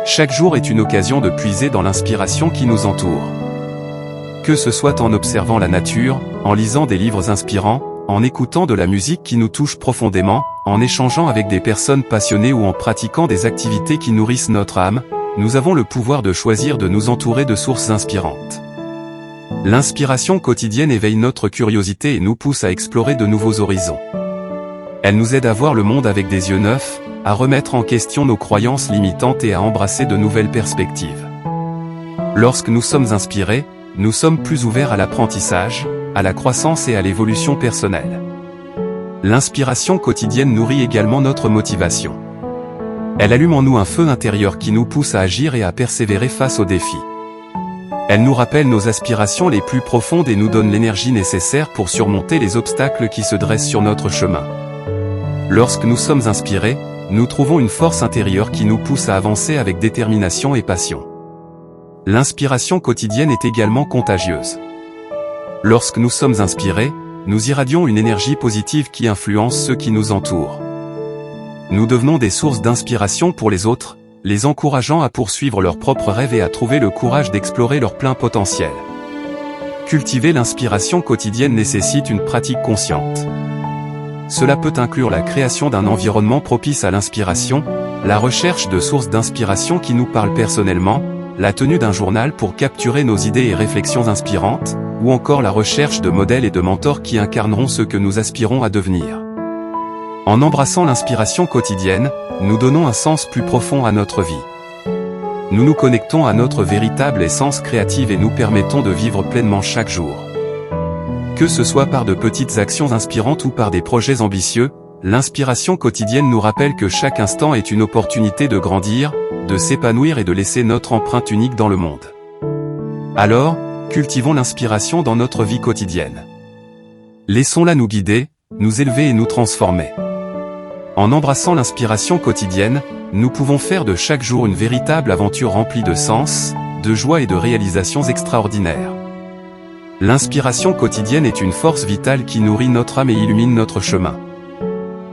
Chaque jour est une occasion de puiser dans l'inspiration qui nous entoure. Que ce soit en observant la nature, en lisant des livres inspirants, en écoutant de la musique qui nous touche profondément, en échangeant avec des personnes passionnées ou en pratiquant des activités qui nourrissent notre âme, nous avons le pouvoir de choisir de nous entourer de sources inspirantes. L'inspiration quotidienne éveille notre curiosité et nous pousse à explorer de nouveaux horizons. Elle nous aide à voir le monde avec des yeux neufs, à remettre en question nos croyances limitantes et à embrasser de nouvelles perspectives. Lorsque nous sommes inspirés, nous sommes plus ouverts à l'apprentissage, à la croissance et à l'évolution personnelle. L'inspiration quotidienne nourrit également notre motivation. Elle allume en nous un feu intérieur qui nous pousse à agir et à persévérer face aux défis. Elle nous rappelle nos aspirations les plus profondes et nous donne l'énergie nécessaire pour surmonter les obstacles qui se dressent sur notre chemin. Lorsque nous sommes inspirés, nous trouvons une force intérieure qui nous pousse à avancer avec détermination et passion. L'inspiration quotidienne est également contagieuse. Lorsque nous sommes inspirés, nous irradions une énergie positive qui influence ceux qui nous entourent. Nous devenons des sources d'inspiration pour les autres, les encourageant à poursuivre leurs propres rêves et à trouver le courage d'explorer leur plein potentiel. Cultiver l'inspiration quotidienne nécessite une pratique consciente. Cela peut inclure la création d'un environnement propice à l'inspiration, la recherche de sources d'inspiration qui nous parlent personnellement, la tenue d'un journal pour capturer nos idées et réflexions inspirantes, ou encore la recherche de modèles et de mentors qui incarneront ce que nous aspirons à devenir. En embrassant l'inspiration quotidienne, nous donnons un sens plus profond à notre vie. Nous nous connectons à notre véritable essence créative et nous permettons de vivre pleinement chaque jour. Que ce soit par de petites actions inspirantes ou par des projets ambitieux, l'inspiration quotidienne nous rappelle que chaque instant est une opportunité de grandir, de s'épanouir et de laisser notre empreinte unique dans le monde. Alors, cultivons l'inspiration dans notre vie quotidienne. Laissons-la nous guider, nous élever et nous transformer. En embrassant l'inspiration quotidienne, nous pouvons faire de chaque jour une véritable aventure remplie de sens, de joie et de réalisations extraordinaires. L'inspiration quotidienne est une force vitale qui nourrit notre âme et illumine notre chemin.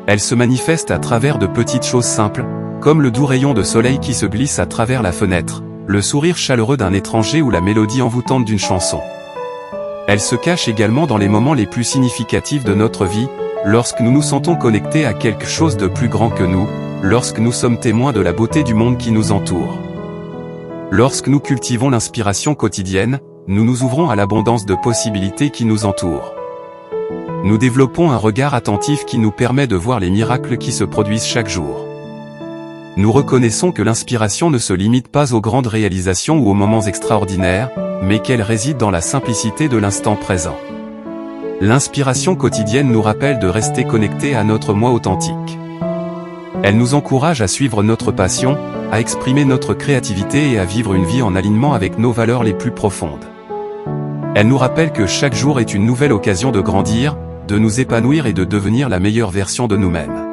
Elle se manifeste à travers de petites choses simples, comme le doux rayon de soleil qui se glisse à travers la fenêtre, le sourire chaleureux d'un étranger ou la mélodie envoûtante d'une chanson. Elle se cache également dans les moments les plus significatifs de notre vie, lorsque nous nous sentons connectés à quelque chose de plus grand que nous, lorsque nous sommes témoins de la beauté du monde qui nous entoure. Lorsque nous cultivons l'inspiration quotidienne, nous nous ouvrons à l'abondance de possibilités qui nous entourent. Nous développons un regard attentif qui nous permet de voir les miracles qui se produisent chaque jour. Nous reconnaissons que l'inspiration ne se limite pas aux grandes réalisations ou aux moments extraordinaires, mais qu'elle réside dans la simplicité de l'instant présent. L'inspiration quotidienne nous rappelle de rester connectés à notre moi authentique. Elle nous encourage à suivre notre passion, à exprimer notre créativité et à vivre une vie en alignement avec nos valeurs les plus profondes. Elle nous rappelle que chaque jour est une nouvelle occasion de grandir, de nous épanouir et de devenir la meilleure version de nous-mêmes.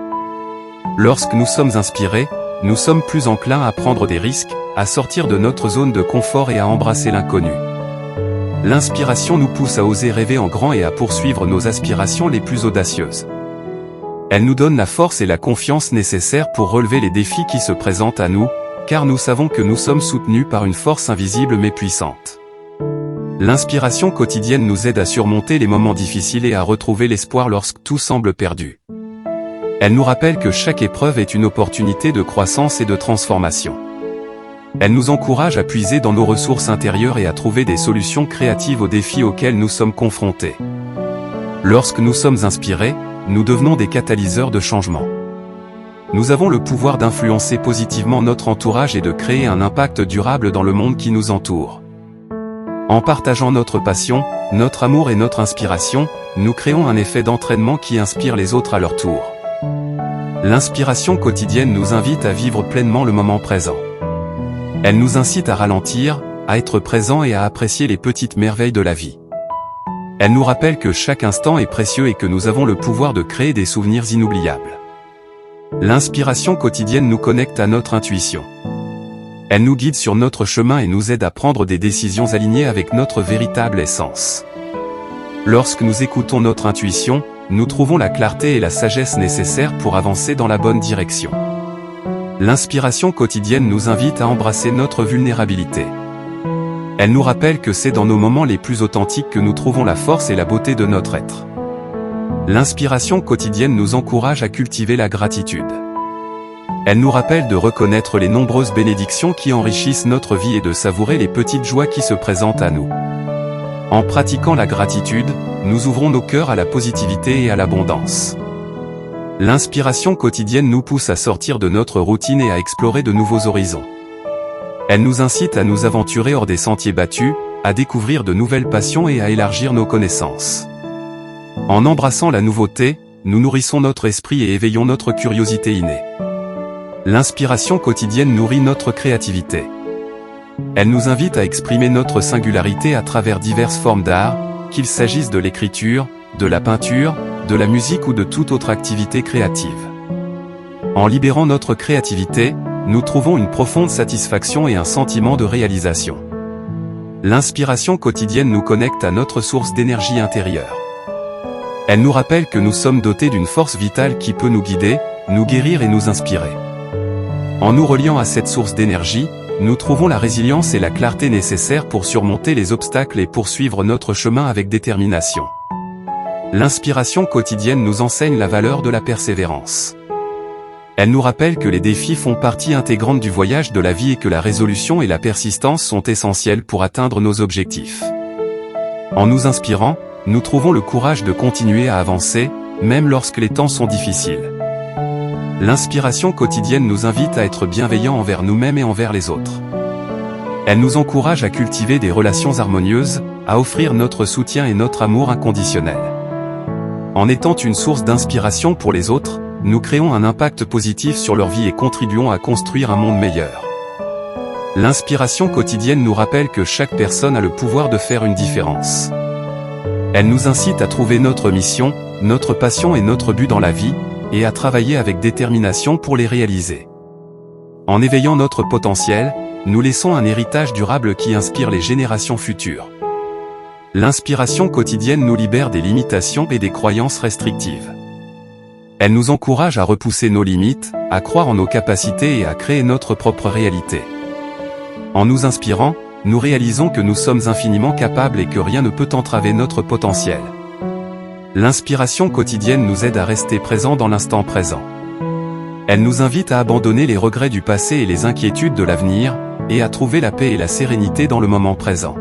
Lorsque nous sommes inspirés, nous sommes plus enclins à prendre des risques, à sortir de notre zone de confort et à embrasser l'inconnu. L'inspiration nous pousse à oser rêver en grand et à poursuivre nos aspirations les plus audacieuses. Elle nous donne la force et la confiance nécessaires pour relever les défis qui se présentent à nous, car nous savons que nous sommes soutenus par une force invisible mais puissante. L'inspiration quotidienne nous aide à surmonter les moments difficiles et à retrouver l'espoir lorsque tout semble perdu. Elle nous rappelle que chaque épreuve est une opportunité de croissance et de transformation. Elle nous encourage à puiser dans nos ressources intérieures et à trouver des solutions créatives aux défis auxquels nous sommes confrontés. Lorsque nous sommes inspirés, nous devenons des catalyseurs de changement. Nous avons le pouvoir d'influencer positivement notre entourage et de créer un impact durable dans le monde qui nous entoure. En partageant notre passion, notre amour et notre inspiration, nous créons un effet d'entraînement qui inspire les autres à leur tour. L'inspiration quotidienne nous invite à vivre pleinement le moment présent. Elle nous incite à ralentir, à être présent et à apprécier les petites merveilles de la vie. Elle nous rappelle que chaque instant est précieux et que nous avons le pouvoir de créer des souvenirs inoubliables. L'inspiration quotidienne nous connecte à notre intuition. Elle nous guide sur notre chemin et nous aide à prendre des décisions alignées avec notre véritable essence. Lorsque nous écoutons notre intuition, nous trouvons la clarté et la sagesse nécessaires pour avancer dans la bonne direction. L'inspiration quotidienne nous invite à embrasser notre vulnérabilité. Elle nous rappelle que c'est dans nos moments les plus authentiques que nous trouvons la force et la beauté de notre être. L'inspiration quotidienne nous encourage à cultiver la gratitude. Elle nous rappelle de reconnaître les nombreuses bénédictions qui enrichissent notre vie et de savourer les petites joies qui se présentent à nous. En pratiquant la gratitude, nous ouvrons nos cœurs à la positivité et à l'abondance. L'inspiration quotidienne nous pousse à sortir de notre routine et à explorer de nouveaux horizons. Elle nous incite à nous aventurer hors des sentiers battus, à découvrir de nouvelles passions et à élargir nos connaissances. En embrassant la nouveauté, nous nourrissons notre esprit et éveillons notre curiosité innée. L'inspiration quotidienne nourrit notre créativité. Elle nous invite à exprimer notre singularité à travers diverses formes d'art, qu'il s'agisse de l'écriture, de la peinture, de la musique ou de toute autre activité créative. En libérant notre créativité, nous trouvons une profonde satisfaction et un sentiment de réalisation. L'inspiration quotidienne nous connecte à notre source d'énergie intérieure. Elle nous rappelle que nous sommes dotés d'une force vitale qui peut nous guider, nous guérir et nous inspirer. En nous reliant à cette source d'énergie, nous trouvons la résilience et la clarté nécessaires pour surmonter les obstacles et poursuivre notre chemin avec détermination. L'inspiration quotidienne nous enseigne la valeur de la persévérance. Elle nous rappelle que les défis font partie intégrante du voyage de la vie et que la résolution et la persistance sont essentielles pour atteindre nos objectifs. En nous inspirant, nous trouvons le courage de continuer à avancer, même lorsque les temps sont difficiles. L'inspiration quotidienne nous invite à être bienveillants envers nous-mêmes et envers les autres. Elle nous encourage à cultiver des relations harmonieuses, à offrir notre soutien et notre amour inconditionnel. En étant une source d'inspiration pour les autres, nous créons un impact positif sur leur vie et contribuons à construire un monde meilleur. L'inspiration quotidienne nous rappelle que chaque personne a le pouvoir de faire une différence. Elle nous incite à trouver notre mission, notre passion et notre but dans la vie, et à travailler avec détermination pour les réaliser. En éveillant notre potentiel, nous laissons un héritage durable qui inspire les générations futures. L'inspiration quotidienne nous libère des limitations et des croyances restrictives. Elle nous encourage à repousser nos limites, à croire en nos capacités et à créer notre propre réalité. En nous inspirant, nous réalisons que nous sommes infiniment capables et que rien ne peut entraver notre potentiel. L'inspiration quotidienne nous aide à rester présents dans l'instant présent. Elle nous invite à abandonner les regrets du passé et les inquiétudes de l'avenir, et à trouver la paix et la sérénité dans le moment présent.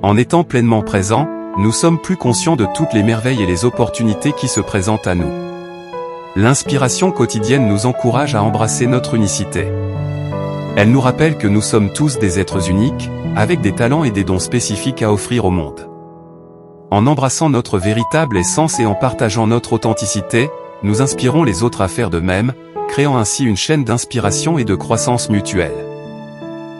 En étant pleinement présents, nous sommes plus conscients de toutes les merveilles et les opportunités qui se présentent à nous. L'inspiration quotidienne nous encourage à embrasser notre unicité. Elle nous rappelle que nous sommes tous des êtres uniques, avec des talents et des dons spécifiques à offrir au monde. En embrassant notre véritable essence et en partageant notre authenticité, nous inspirons les autres à faire de même, créant ainsi une chaîne d'inspiration et de croissance mutuelle.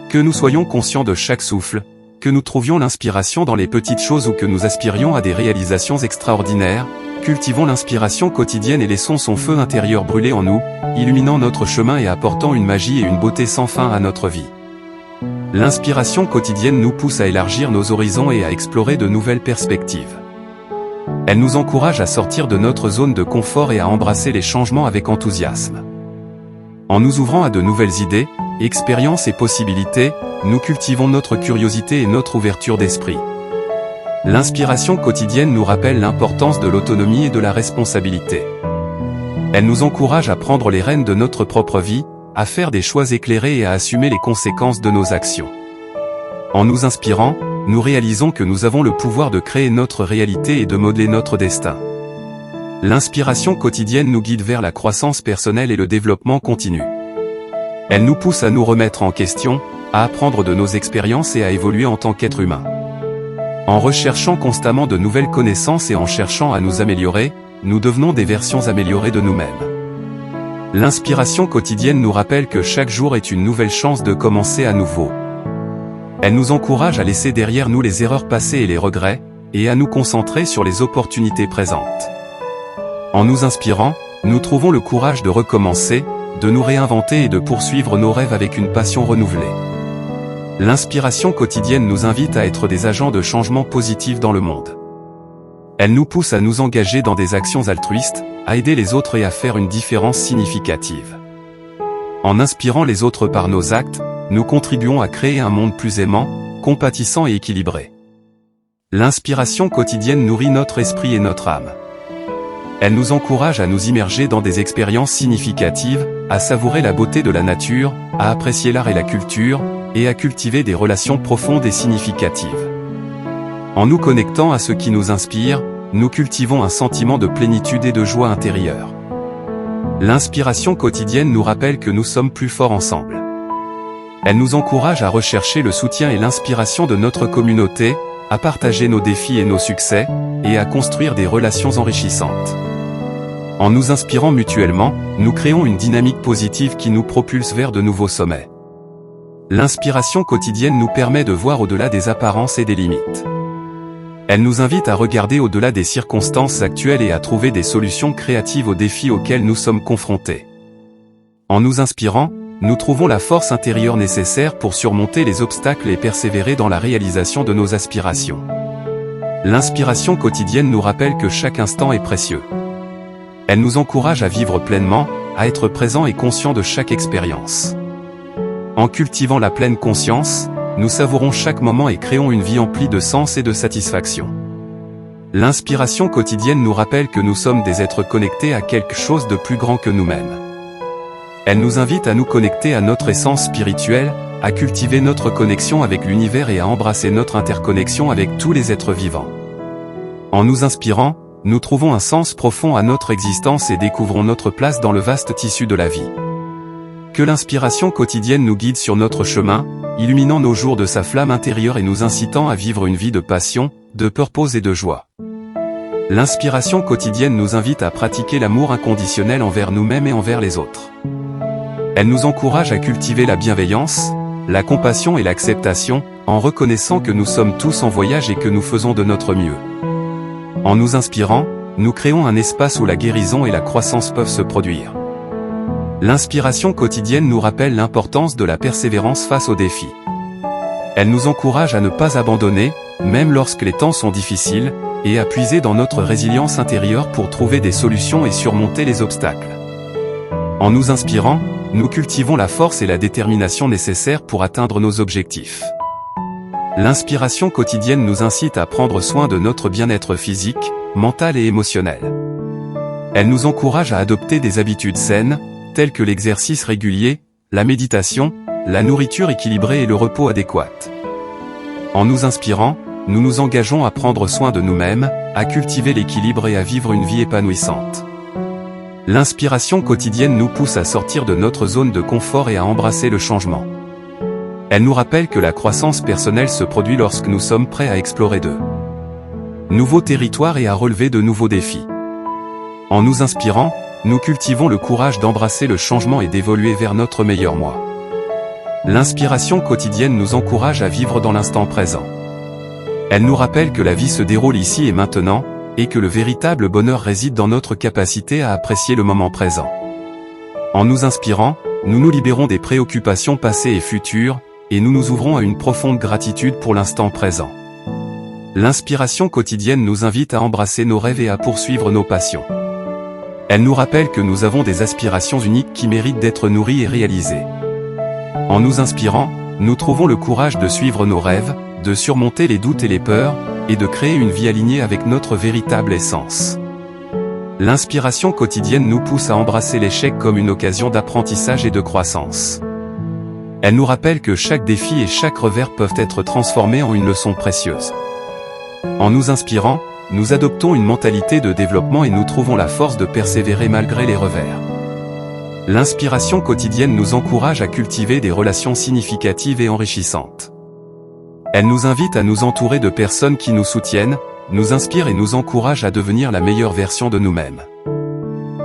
Que nous soyons conscients de chaque souffle, que nous trouvions l'inspiration dans les petites choses ou que nous aspirions à des réalisations extraordinaires, cultivons l'inspiration quotidienne et laissons son feu intérieur brûler en nous, illuminant notre chemin et apportant une magie et une beauté sans fin à notre vie. L'inspiration quotidienne nous pousse à élargir nos horizons et à explorer de nouvelles perspectives. Elle nous encourage à sortir de notre zone de confort et à embrasser les changements avec enthousiasme. En nous ouvrant à de nouvelles idées, expériences et possibilités, nous cultivons notre curiosité et notre ouverture d'esprit. L'inspiration quotidienne nous rappelle l'importance de l'autonomie et de la responsabilité. Elle nous encourage à prendre les rênes de notre propre vie, à faire des choix éclairés et à assumer les conséquences de nos actions. En nous inspirant, nous réalisons que nous avons le pouvoir de créer notre réalité et de modeler notre destin. L'inspiration quotidienne nous guide vers la croissance personnelle et le développement continu. Elle nous pousse à nous remettre en question, à apprendre de nos expériences et à évoluer en tant qu'être humain. En recherchant constamment de nouvelles connaissances et en cherchant à nous améliorer, nous devenons des versions améliorées de nous-mêmes. L'inspiration quotidienne nous rappelle que chaque jour est une nouvelle chance de commencer à nouveau. Elle nous encourage à laisser derrière nous les erreurs passées et les regrets, et à nous concentrer sur les opportunités présentes. En nous inspirant, nous trouvons le courage de recommencer, de nous réinventer et de poursuivre nos rêves avec une passion renouvelée. L'inspiration quotidienne nous invite à être des agents de changement positif dans le monde. Elle nous pousse à nous engager dans des actions altruistes, à aider les autres et à faire une différence significative. En inspirant les autres par nos actes, nous contribuons à créer un monde plus aimant, compatissant et équilibré. L'inspiration quotidienne nourrit notre esprit et notre âme. Elle nous encourage à nous immerger dans des expériences significatives, à savourer la beauté de la nature, à apprécier l'art et la culture, et à cultiver des relations profondes et significatives. En nous connectant à ce qui nous inspire, nous cultivons un sentiment de plénitude et de joie intérieure. L'inspiration quotidienne nous rappelle que nous sommes plus forts ensemble. Elle nous encourage à rechercher le soutien et l'inspiration de notre communauté, à partager nos défis et nos succès, et à construire des relations enrichissantes. En nous inspirant mutuellement, nous créons une dynamique positive qui nous propulse vers de nouveaux sommets. L'inspiration quotidienne nous permet de voir au-delà des apparences et des limites. Elle nous invite à regarder au-delà des circonstances actuelles et à trouver des solutions créatives aux défis auxquels nous sommes confrontés. En nous inspirant, nous trouvons la force intérieure nécessaire pour surmonter les obstacles et persévérer dans la réalisation de nos aspirations. L'inspiration quotidienne nous rappelle que chaque instant est précieux. Elle nous encourage à vivre pleinement, à être présent et conscient de chaque expérience. En cultivant la pleine conscience, nous savourons chaque moment et créons une vie emplie de sens et de satisfaction. L'inspiration quotidienne nous rappelle que nous sommes des êtres connectés à quelque chose de plus grand que nous-mêmes. Elle nous invite à nous connecter à notre essence spirituelle, à cultiver notre connexion avec l'univers et à embrasser notre interconnexion avec tous les êtres vivants. En nous inspirant, nous trouvons un sens profond à notre existence et découvrons notre place dans le vaste tissu de la vie. Que l'inspiration quotidienne nous guide sur notre chemin, illuminant nos jours de sa flamme intérieure et nous incitant à vivre une vie de passion, de purpose et de joie. L'inspiration quotidienne nous invite à pratiquer l'amour inconditionnel envers nous-mêmes et envers les autres. Elle nous encourage à cultiver la bienveillance, la compassion et l'acceptation, en reconnaissant que nous sommes tous en voyage et que nous faisons de notre mieux. En nous inspirant, nous créons un espace où la guérison et la croissance peuvent se produire. L'inspiration quotidienne nous rappelle l'importance de la persévérance face aux défis. Elle nous encourage à ne pas abandonner, même lorsque les temps sont difficiles, et à puiser dans notre résilience intérieure pour trouver des solutions et surmonter les obstacles. En nous inspirant, nous cultivons la force et la détermination nécessaires pour atteindre nos objectifs. L'inspiration quotidienne nous incite à prendre soin de notre bien-être physique, mental et émotionnel. Elle nous encourage à adopter des habitudes saines, telles que l'exercice régulier, la méditation, la nourriture équilibrée et le repos adéquat. En nous inspirant, nous nous engageons à prendre soin de nous-mêmes, à cultiver l'équilibre et à vivre une vie épanouissante. L'inspiration quotidienne nous pousse à sortir de notre zone de confort et à embrasser le changement. Elle nous rappelle que la croissance personnelle se produit lorsque nous sommes prêts à explorer de nouveaux territoires et à relever de nouveaux défis. En nous inspirant, nous cultivons le courage d'embrasser le changement et d'évoluer vers notre meilleur moi. L'inspiration quotidienne nous encourage à vivre dans l'instant présent. Elle nous rappelle que la vie se déroule ici et maintenant, et que le véritable bonheur réside dans notre capacité à apprécier le moment présent. En nous inspirant, nous nous libérons des préoccupations passées et futures, et nous nous ouvrons à une profonde gratitude pour l'instant présent. L'inspiration quotidienne nous invite à embrasser nos rêves et à poursuivre nos passions. Elle nous rappelle que nous avons des aspirations uniques qui méritent d'être nourries et réalisées. En nous inspirant, nous trouvons le courage de suivre nos rêves, de surmonter les doutes et les peurs, et de créer une vie alignée avec notre véritable essence. L'inspiration quotidienne nous pousse à embrasser l'échec comme une occasion d'apprentissage et de croissance. Elle nous rappelle que chaque défi et chaque revers peuvent être transformés en une leçon précieuse. En nous inspirant, nous adoptons une mentalité de développement et nous trouvons la force de persévérer malgré les revers. L'inspiration quotidienne nous encourage à cultiver des relations significatives et enrichissantes. Elle nous invite à nous entourer de personnes qui nous soutiennent, nous inspirent et nous encouragent à devenir la meilleure version de nous-mêmes.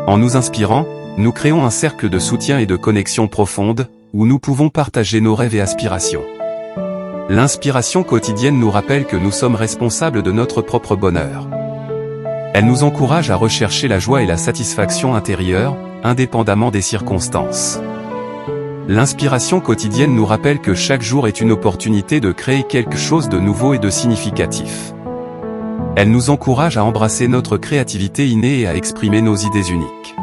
En nous inspirant, nous créons un cercle de soutien et de connexion profonde, où nous pouvons partager nos rêves et aspirations. L'inspiration quotidienne nous rappelle que nous sommes responsables de notre propre bonheur. Elle nous encourage à rechercher la joie et la satisfaction intérieure, indépendamment des circonstances. L'inspiration quotidienne nous rappelle que chaque jour est une opportunité de créer quelque chose de nouveau et de significatif. Elle nous encourage à embrasser notre créativité innée et à exprimer nos idées uniques.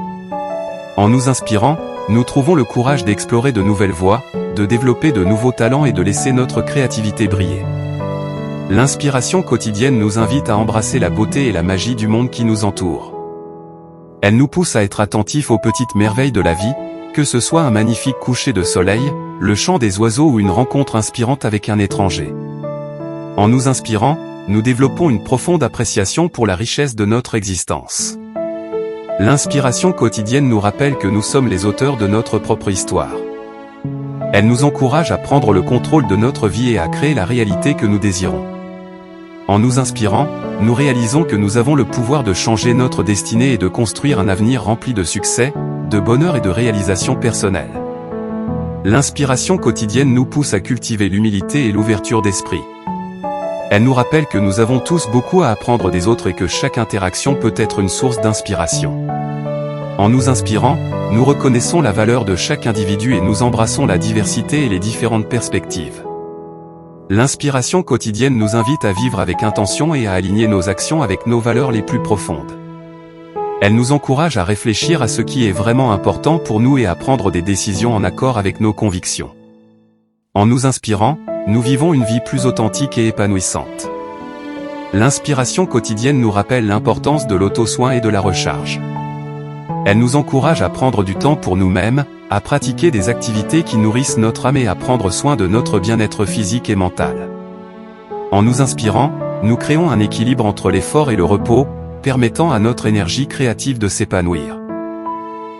En nous inspirant, nous trouvons le courage d'explorer de nouvelles voies, de développer de nouveaux talents et de laisser notre créativité briller. L'inspiration quotidienne nous invite à embrasser la beauté et la magie du monde qui nous entoure. Elle nous pousse à être attentifs aux petites merveilles de la vie, que ce soit un magnifique coucher de soleil, le chant des oiseaux ou une rencontre inspirante avec un étranger. En nous inspirant, nous développons une profonde appréciation pour la richesse de notre existence. L'inspiration quotidienne nous rappelle que nous sommes les auteurs de notre propre histoire. Elle nous encourage à prendre le contrôle de notre vie et à créer la réalité que nous désirons. En nous inspirant, nous réalisons que nous avons le pouvoir de changer notre destinée et de construire un avenir rempli de succès, de bonheur et de réalisation personnelle. L'inspiration quotidienne nous pousse à cultiver l'humilité et l'ouverture d'esprit. Elle nous rappelle que nous avons tous beaucoup à apprendre des autres et que chaque interaction peut être une source d'inspiration. En nous inspirant, nous reconnaissons la valeur de chaque individu et nous embrassons la diversité et les différentes perspectives. L'inspiration quotidienne nous invite à vivre avec intention et à aligner nos actions avec nos valeurs les plus profondes. Elle nous encourage à réfléchir à ce qui est vraiment important pour nous et à prendre des décisions en accord avec nos convictions. En nous inspirant, nous vivons une vie plus authentique et épanouissante. L'inspiration quotidienne nous rappelle l'importance de l'auto-soin et de la recharge. Elle nous encourage à prendre du temps pour nous-mêmes, à pratiquer des activités qui nourrissent notre âme et à prendre soin de notre bien-être physique et mental. En nous inspirant, nous créons un équilibre entre l'effort et le repos, permettant à notre énergie créative de s'épanouir.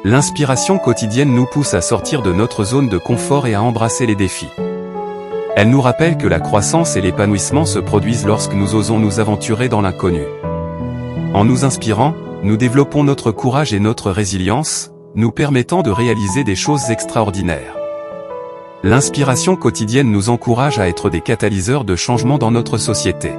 L'inspiration quotidienne nous pousse à sortir de notre zone de confort et à embrasser les défis. Elle nous rappelle que la croissance et l'épanouissement se produisent lorsque nous osons nous aventurer dans l'inconnu. En nous inspirant, nous développons notre courage et notre résilience, nous permettant de réaliser des choses extraordinaires. L'inspiration quotidienne nous encourage à être des catalyseurs de changement dans notre société.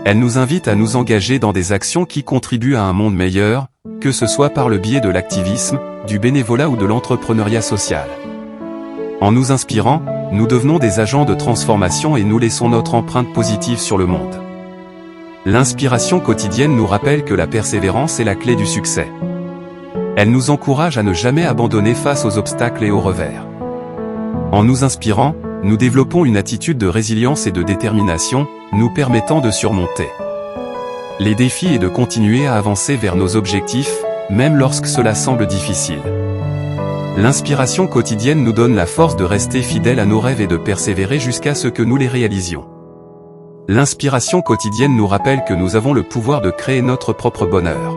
Elle nous invite à nous engager dans des actions qui contribuent à un monde meilleur, que ce soit par le biais de l'activisme, du bénévolat ou de l'entrepreneuriat social. En nous inspirant, nous devenons des agents de transformation et nous laissons notre empreinte positive sur le monde. L'inspiration quotidienne nous rappelle que la persévérance est la clé du succès. Elle nous encourage à ne jamais abandonner face aux obstacles et aux revers. En nous inspirant, nous développons une attitude de résilience et de détermination, nous permettant de surmonter les défis et de continuer à avancer vers nos objectifs, même lorsque cela semble difficile. L'inspiration quotidienne nous donne la force de rester fidèles à nos rêves et de persévérer jusqu'à ce que nous les réalisions. L'inspiration quotidienne nous rappelle que nous avons le pouvoir de créer notre propre bonheur.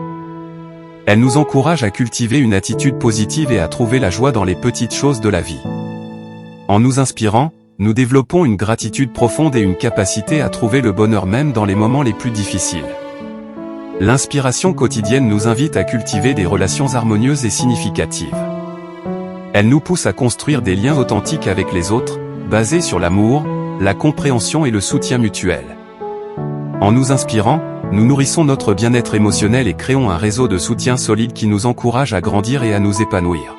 Elle nous encourage à cultiver une attitude positive et à trouver la joie dans les petites choses de la vie. En nous inspirant, nous développons une gratitude profonde et une capacité à trouver le bonheur même dans les moments les plus difficiles. L'inspiration quotidienne nous invite à cultiver des relations harmonieuses et significatives. Elle nous pousse à construire des liens authentiques avec les autres, basés sur l'amour, la compréhension et le soutien mutuel. En nous inspirant, nous nourrissons notre bien-être émotionnel et créons un réseau de soutien solide qui nous encourage à grandir et à nous épanouir.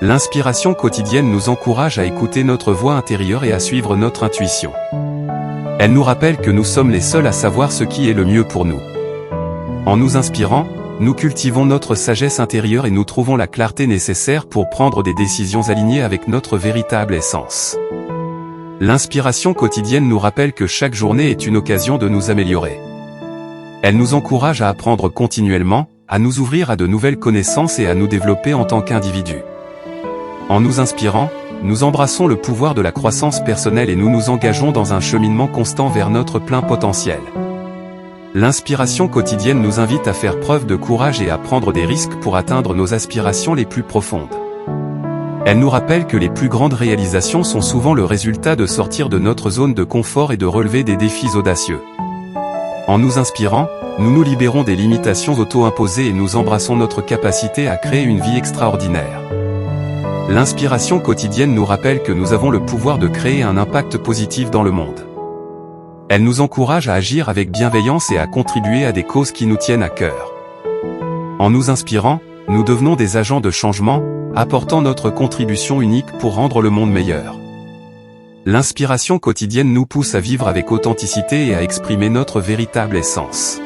L'inspiration quotidienne nous encourage à écouter notre voix intérieure et à suivre notre intuition. Elle nous rappelle que nous sommes les seuls à savoir ce qui est le mieux pour nous. En nous inspirant, nous cultivons notre sagesse intérieure et nous trouvons la clarté nécessaire pour prendre des décisions alignées avec notre véritable essence. L'inspiration quotidienne nous rappelle que chaque journée est une occasion de nous améliorer. Elle nous encourage à apprendre continuellement, à nous ouvrir à de nouvelles connaissances et à nous développer en tant qu'individus. En nous inspirant, nous embrassons le pouvoir de la croissance personnelle et nous nous engageons dans un cheminement constant vers notre plein potentiel. L'inspiration quotidienne nous invite à faire preuve de courage et à prendre des risques pour atteindre nos aspirations les plus profondes. Elle nous rappelle que les plus grandes réalisations sont souvent le résultat de sortir de notre zone de confort et de relever des défis audacieux. En nous inspirant, nous nous libérons des limitations auto-imposées et nous embrassons notre capacité à créer une vie extraordinaire. L'inspiration quotidienne nous rappelle que nous avons le pouvoir de créer un impact positif dans le monde. Elle nous encourage à agir avec bienveillance et à contribuer à des causes qui nous tiennent à cœur. En nous inspirant, nous devenons des agents de changement, apportant notre contribution unique pour rendre le monde meilleur. L'inspiration quotidienne nous pousse à vivre avec authenticité et à exprimer notre véritable essence.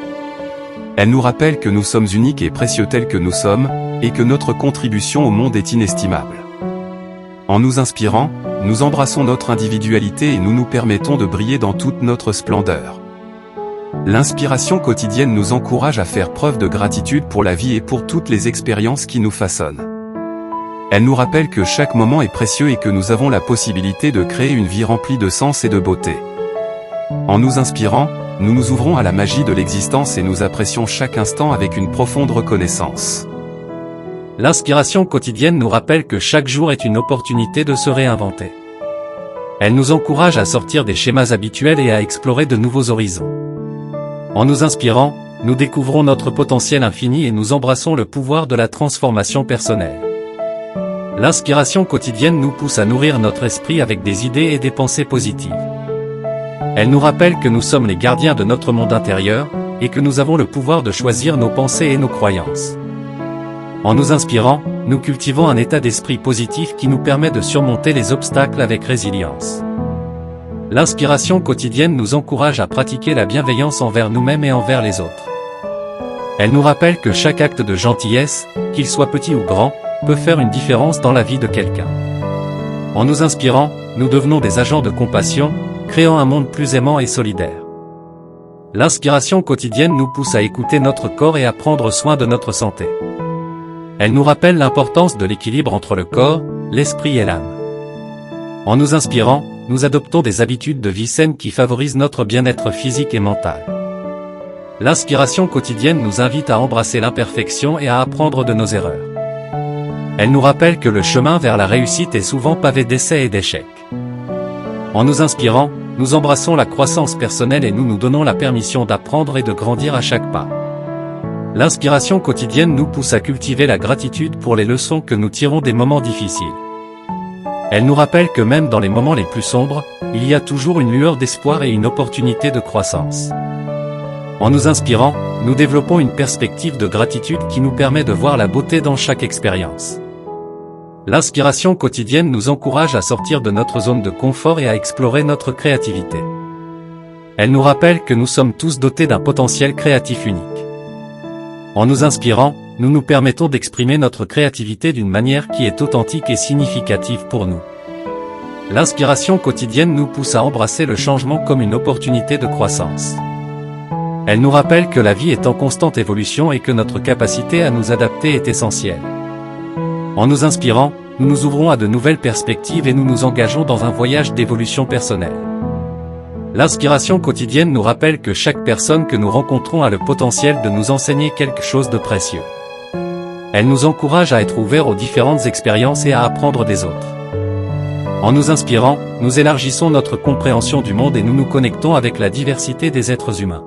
Elle nous rappelle que nous sommes uniques et précieux tels que nous sommes, et que notre contribution au monde est inestimable. En nous inspirant, nous embrassons notre individualité et nous nous permettons de briller dans toute notre splendeur. L'inspiration quotidienne nous encourage à faire preuve de gratitude pour la vie et pour toutes les expériences qui nous façonnent. Elle nous rappelle que chaque moment est précieux et que nous avons la possibilité de créer une vie remplie de sens et de beauté. En nous inspirant, nous nous ouvrons à la magie de l'existence et nous apprécions chaque instant avec une profonde reconnaissance. L'inspiration quotidienne nous rappelle que chaque jour est une opportunité de se réinventer. Elle nous encourage à sortir des schémas habituels et à explorer de nouveaux horizons. En nous inspirant, nous découvrons notre potentiel infini et nous embrassons le pouvoir de la transformation personnelle. L'inspiration quotidienne nous pousse à nourrir notre esprit avec des idées et des pensées positives. Elle nous rappelle que nous sommes les gardiens de notre monde intérieur, et que nous avons le pouvoir de choisir nos pensées et nos croyances. En nous inspirant, nous cultivons un état d'esprit positif qui nous permet de surmonter les obstacles avec résilience. L'inspiration quotidienne nous encourage à pratiquer la bienveillance envers nous-mêmes et envers les autres. Elle nous rappelle que chaque acte de gentillesse, qu'il soit petit ou grand, peut faire une différence dans la vie de quelqu'un. En nous inspirant, nous devenons des agents de compassion, créant un monde plus aimant et solidaire. L'inspiration quotidienne nous pousse à écouter notre corps et à prendre soin de notre santé. Elle nous rappelle l'importance de l'équilibre entre le corps, l'esprit et l'âme. En nous inspirant, nous adoptons des habitudes de vie saines qui favorisent notre bien-être physique et mental. L'inspiration quotidienne nous invite à embrasser l'imperfection et à apprendre de nos erreurs. Elle nous rappelle que le chemin vers la réussite est souvent pavé d'essais et d'échecs. En nous inspirant, nous embrassons la croissance personnelle et nous nous donnons la permission d'apprendre et de grandir à chaque pas. L'inspiration quotidienne nous pousse à cultiver la gratitude pour les leçons que nous tirons des moments difficiles. Elle nous rappelle que même dans les moments les plus sombres, il y a toujours une lueur d'espoir et une opportunité de croissance. En nous inspirant, nous développons une perspective de gratitude qui nous permet de voir la beauté dans chaque expérience. L'inspiration quotidienne nous encourage à sortir de notre zone de confort et à explorer notre créativité. Elle nous rappelle que nous sommes tous dotés d'un potentiel créatif unique. En nous inspirant, nous nous permettons d'exprimer notre créativité d'une manière qui est authentique et significative pour nous. L'inspiration quotidienne nous pousse à embrasser le changement comme une opportunité de croissance. Elle nous rappelle que la vie est en constante évolution et que notre capacité à nous adapter est essentielle. En nous inspirant, nous nous ouvrons à de nouvelles perspectives et nous nous engageons dans un voyage d'évolution personnelle. L'inspiration quotidienne nous rappelle que chaque personne que nous rencontrons a le potentiel de nous enseigner quelque chose de précieux. Elle nous encourage à être ouverts aux différentes expériences et à apprendre des autres. En nous inspirant, nous élargissons notre compréhension du monde et nous nous connectons avec la diversité des êtres humains.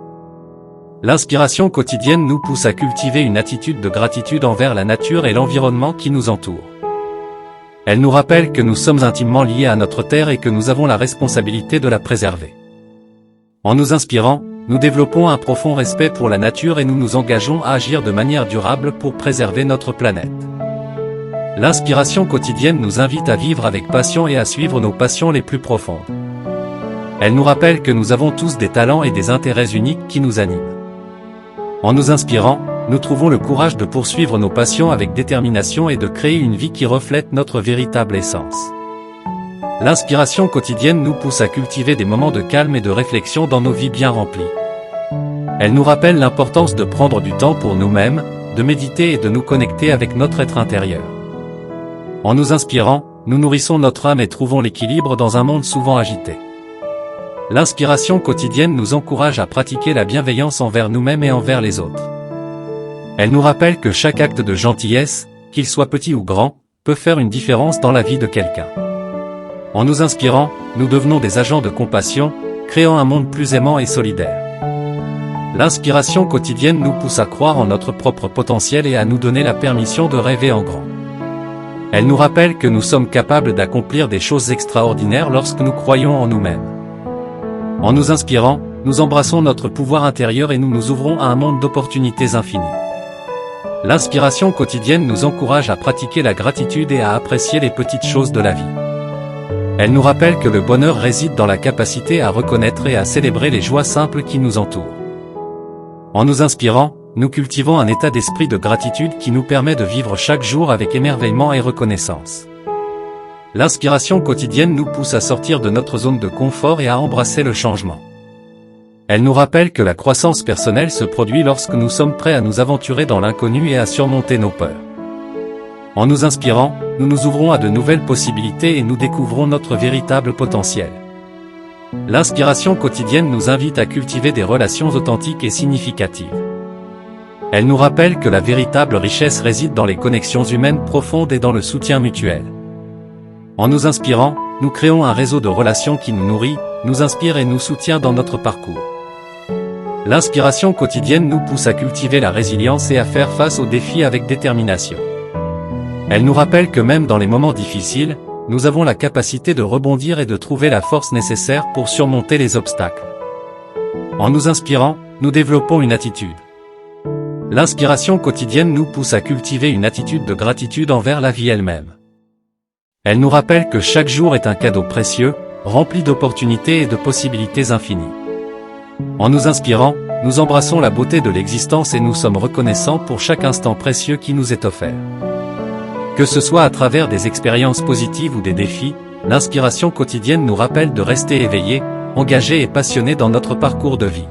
L'inspiration quotidienne nous pousse à cultiver une attitude de gratitude envers la nature et l'environnement qui nous entoure. Elle nous rappelle que nous sommes intimement liés à notre terre et que nous avons la responsabilité de la préserver. En nous inspirant, nous développons un profond respect pour la nature et nous nous engageons à agir de manière durable pour préserver notre planète. L'inspiration quotidienne nous invite à vivre avec passion et à suivre nos passions les plus profondes. Elle nous rappelle que nous avons tous des talents et des intérêts uniques qui nous animent. En nous inspirant, nous trouvons le courage de poursuivre nos passions avec détermination et de créer une vie qui reflète notre véritable essence. L'inspiration quotidienne nous pousse à cultiver des moments de calme et de réflexion dans nos vies bien remplies. Elle nous rappelle l'importance de prendre du temps pour nous-mêmes, de méditer et de nous connecter avec notre être intérieur. En nous inspirant, nous nourrissons notre âme et trouvons l'équilibre dans un monde souvent agité. L'inspiration quotidienne nous encourage à pratiquer la bienveillance envers nous-mêmes et envers les autres. Elle nous rappelle que chaque acte de gentillesse, qu'il soit petit ou grand, peut faire une différence dans la vie de quelqu'un. En nous inspirant, nous devenons des agents de compassion, créant un monde plus aimant et solidaire. L'inspiration quotidienne nous pousse à croire en notre propre potentiel et à nous donner la permission de rêver en grand. Elle nous rappelle que nous sommes capables d'accomplir des choses extraordinaires lorsque nous croyons en nous-mêmes. En nous inspirant, nous embrassons notre pouvoir intérieur et nous nous ouvrons à un monde d'opportunités infinies. L'inspiration quotidienne nous encourage à pratiquer la gratitude et à apprécier les petites choses de la vie. Elle nous rappelle que le bonheur réside dans la capacité à reconnaître et à célébrer les joies simples qui nous entourent. En nous inspirant, nous cultivons un état d'esprit de gratitude qui nous permet de vivre chaque jour avec émerveillement et reconnaissance. L'inspiration quotidienne nous pousse à sortir de notre zone de confort et à embrasser le changement. Elle nous rappelle que la croissance personnelle se produit lorsque nous sommes prêts à nous aventurer dans l'inconnu et à surmonter nos peurs. En nous inspirant, nous nous ouvrons à de nouvelles possibilités et nous découvrons notre véritable potentiel. L'inspiration quotidienne nous invite à cultiver des relations authentiques et significatives. Elle nous rappelle que la véritable richesse réside dans les connexions humaines profondes et dans le soutien mutuel. En nous inspirant, nous créons un réseau de relations qui nous nourrit, nous inspire et nous soutient dans notre parcours. L'inspiration quotidienne nous pousse à cultiver la résilience et à faire face aux défis avec détermination. Elle nous rappelle que même dans les moments difficiles, nous avons la capacité de rebondir et de trouver la force nécessaire pour surmonter les obstacles. En nous inspirant, nous développons une attitude. L'inspiration quotidienne nous pousse à cultiver une attitude de gratitude envers la vie elle-même. Elle nous rappelle que chaque jour est un cadeau précieux, rempli d'opportunités et de possibilités infinies. En nous inspirant, nous embrassons la beauté de l'existence et nous sommes reconnaissants pour chaque instant précieux qui nous est offert. Que ce soit à travers des expériences positives ou des défis, l'inspiration quotidienne nous rappelle de rester éveillés, engagés et passionnés dans notre parcours de vie.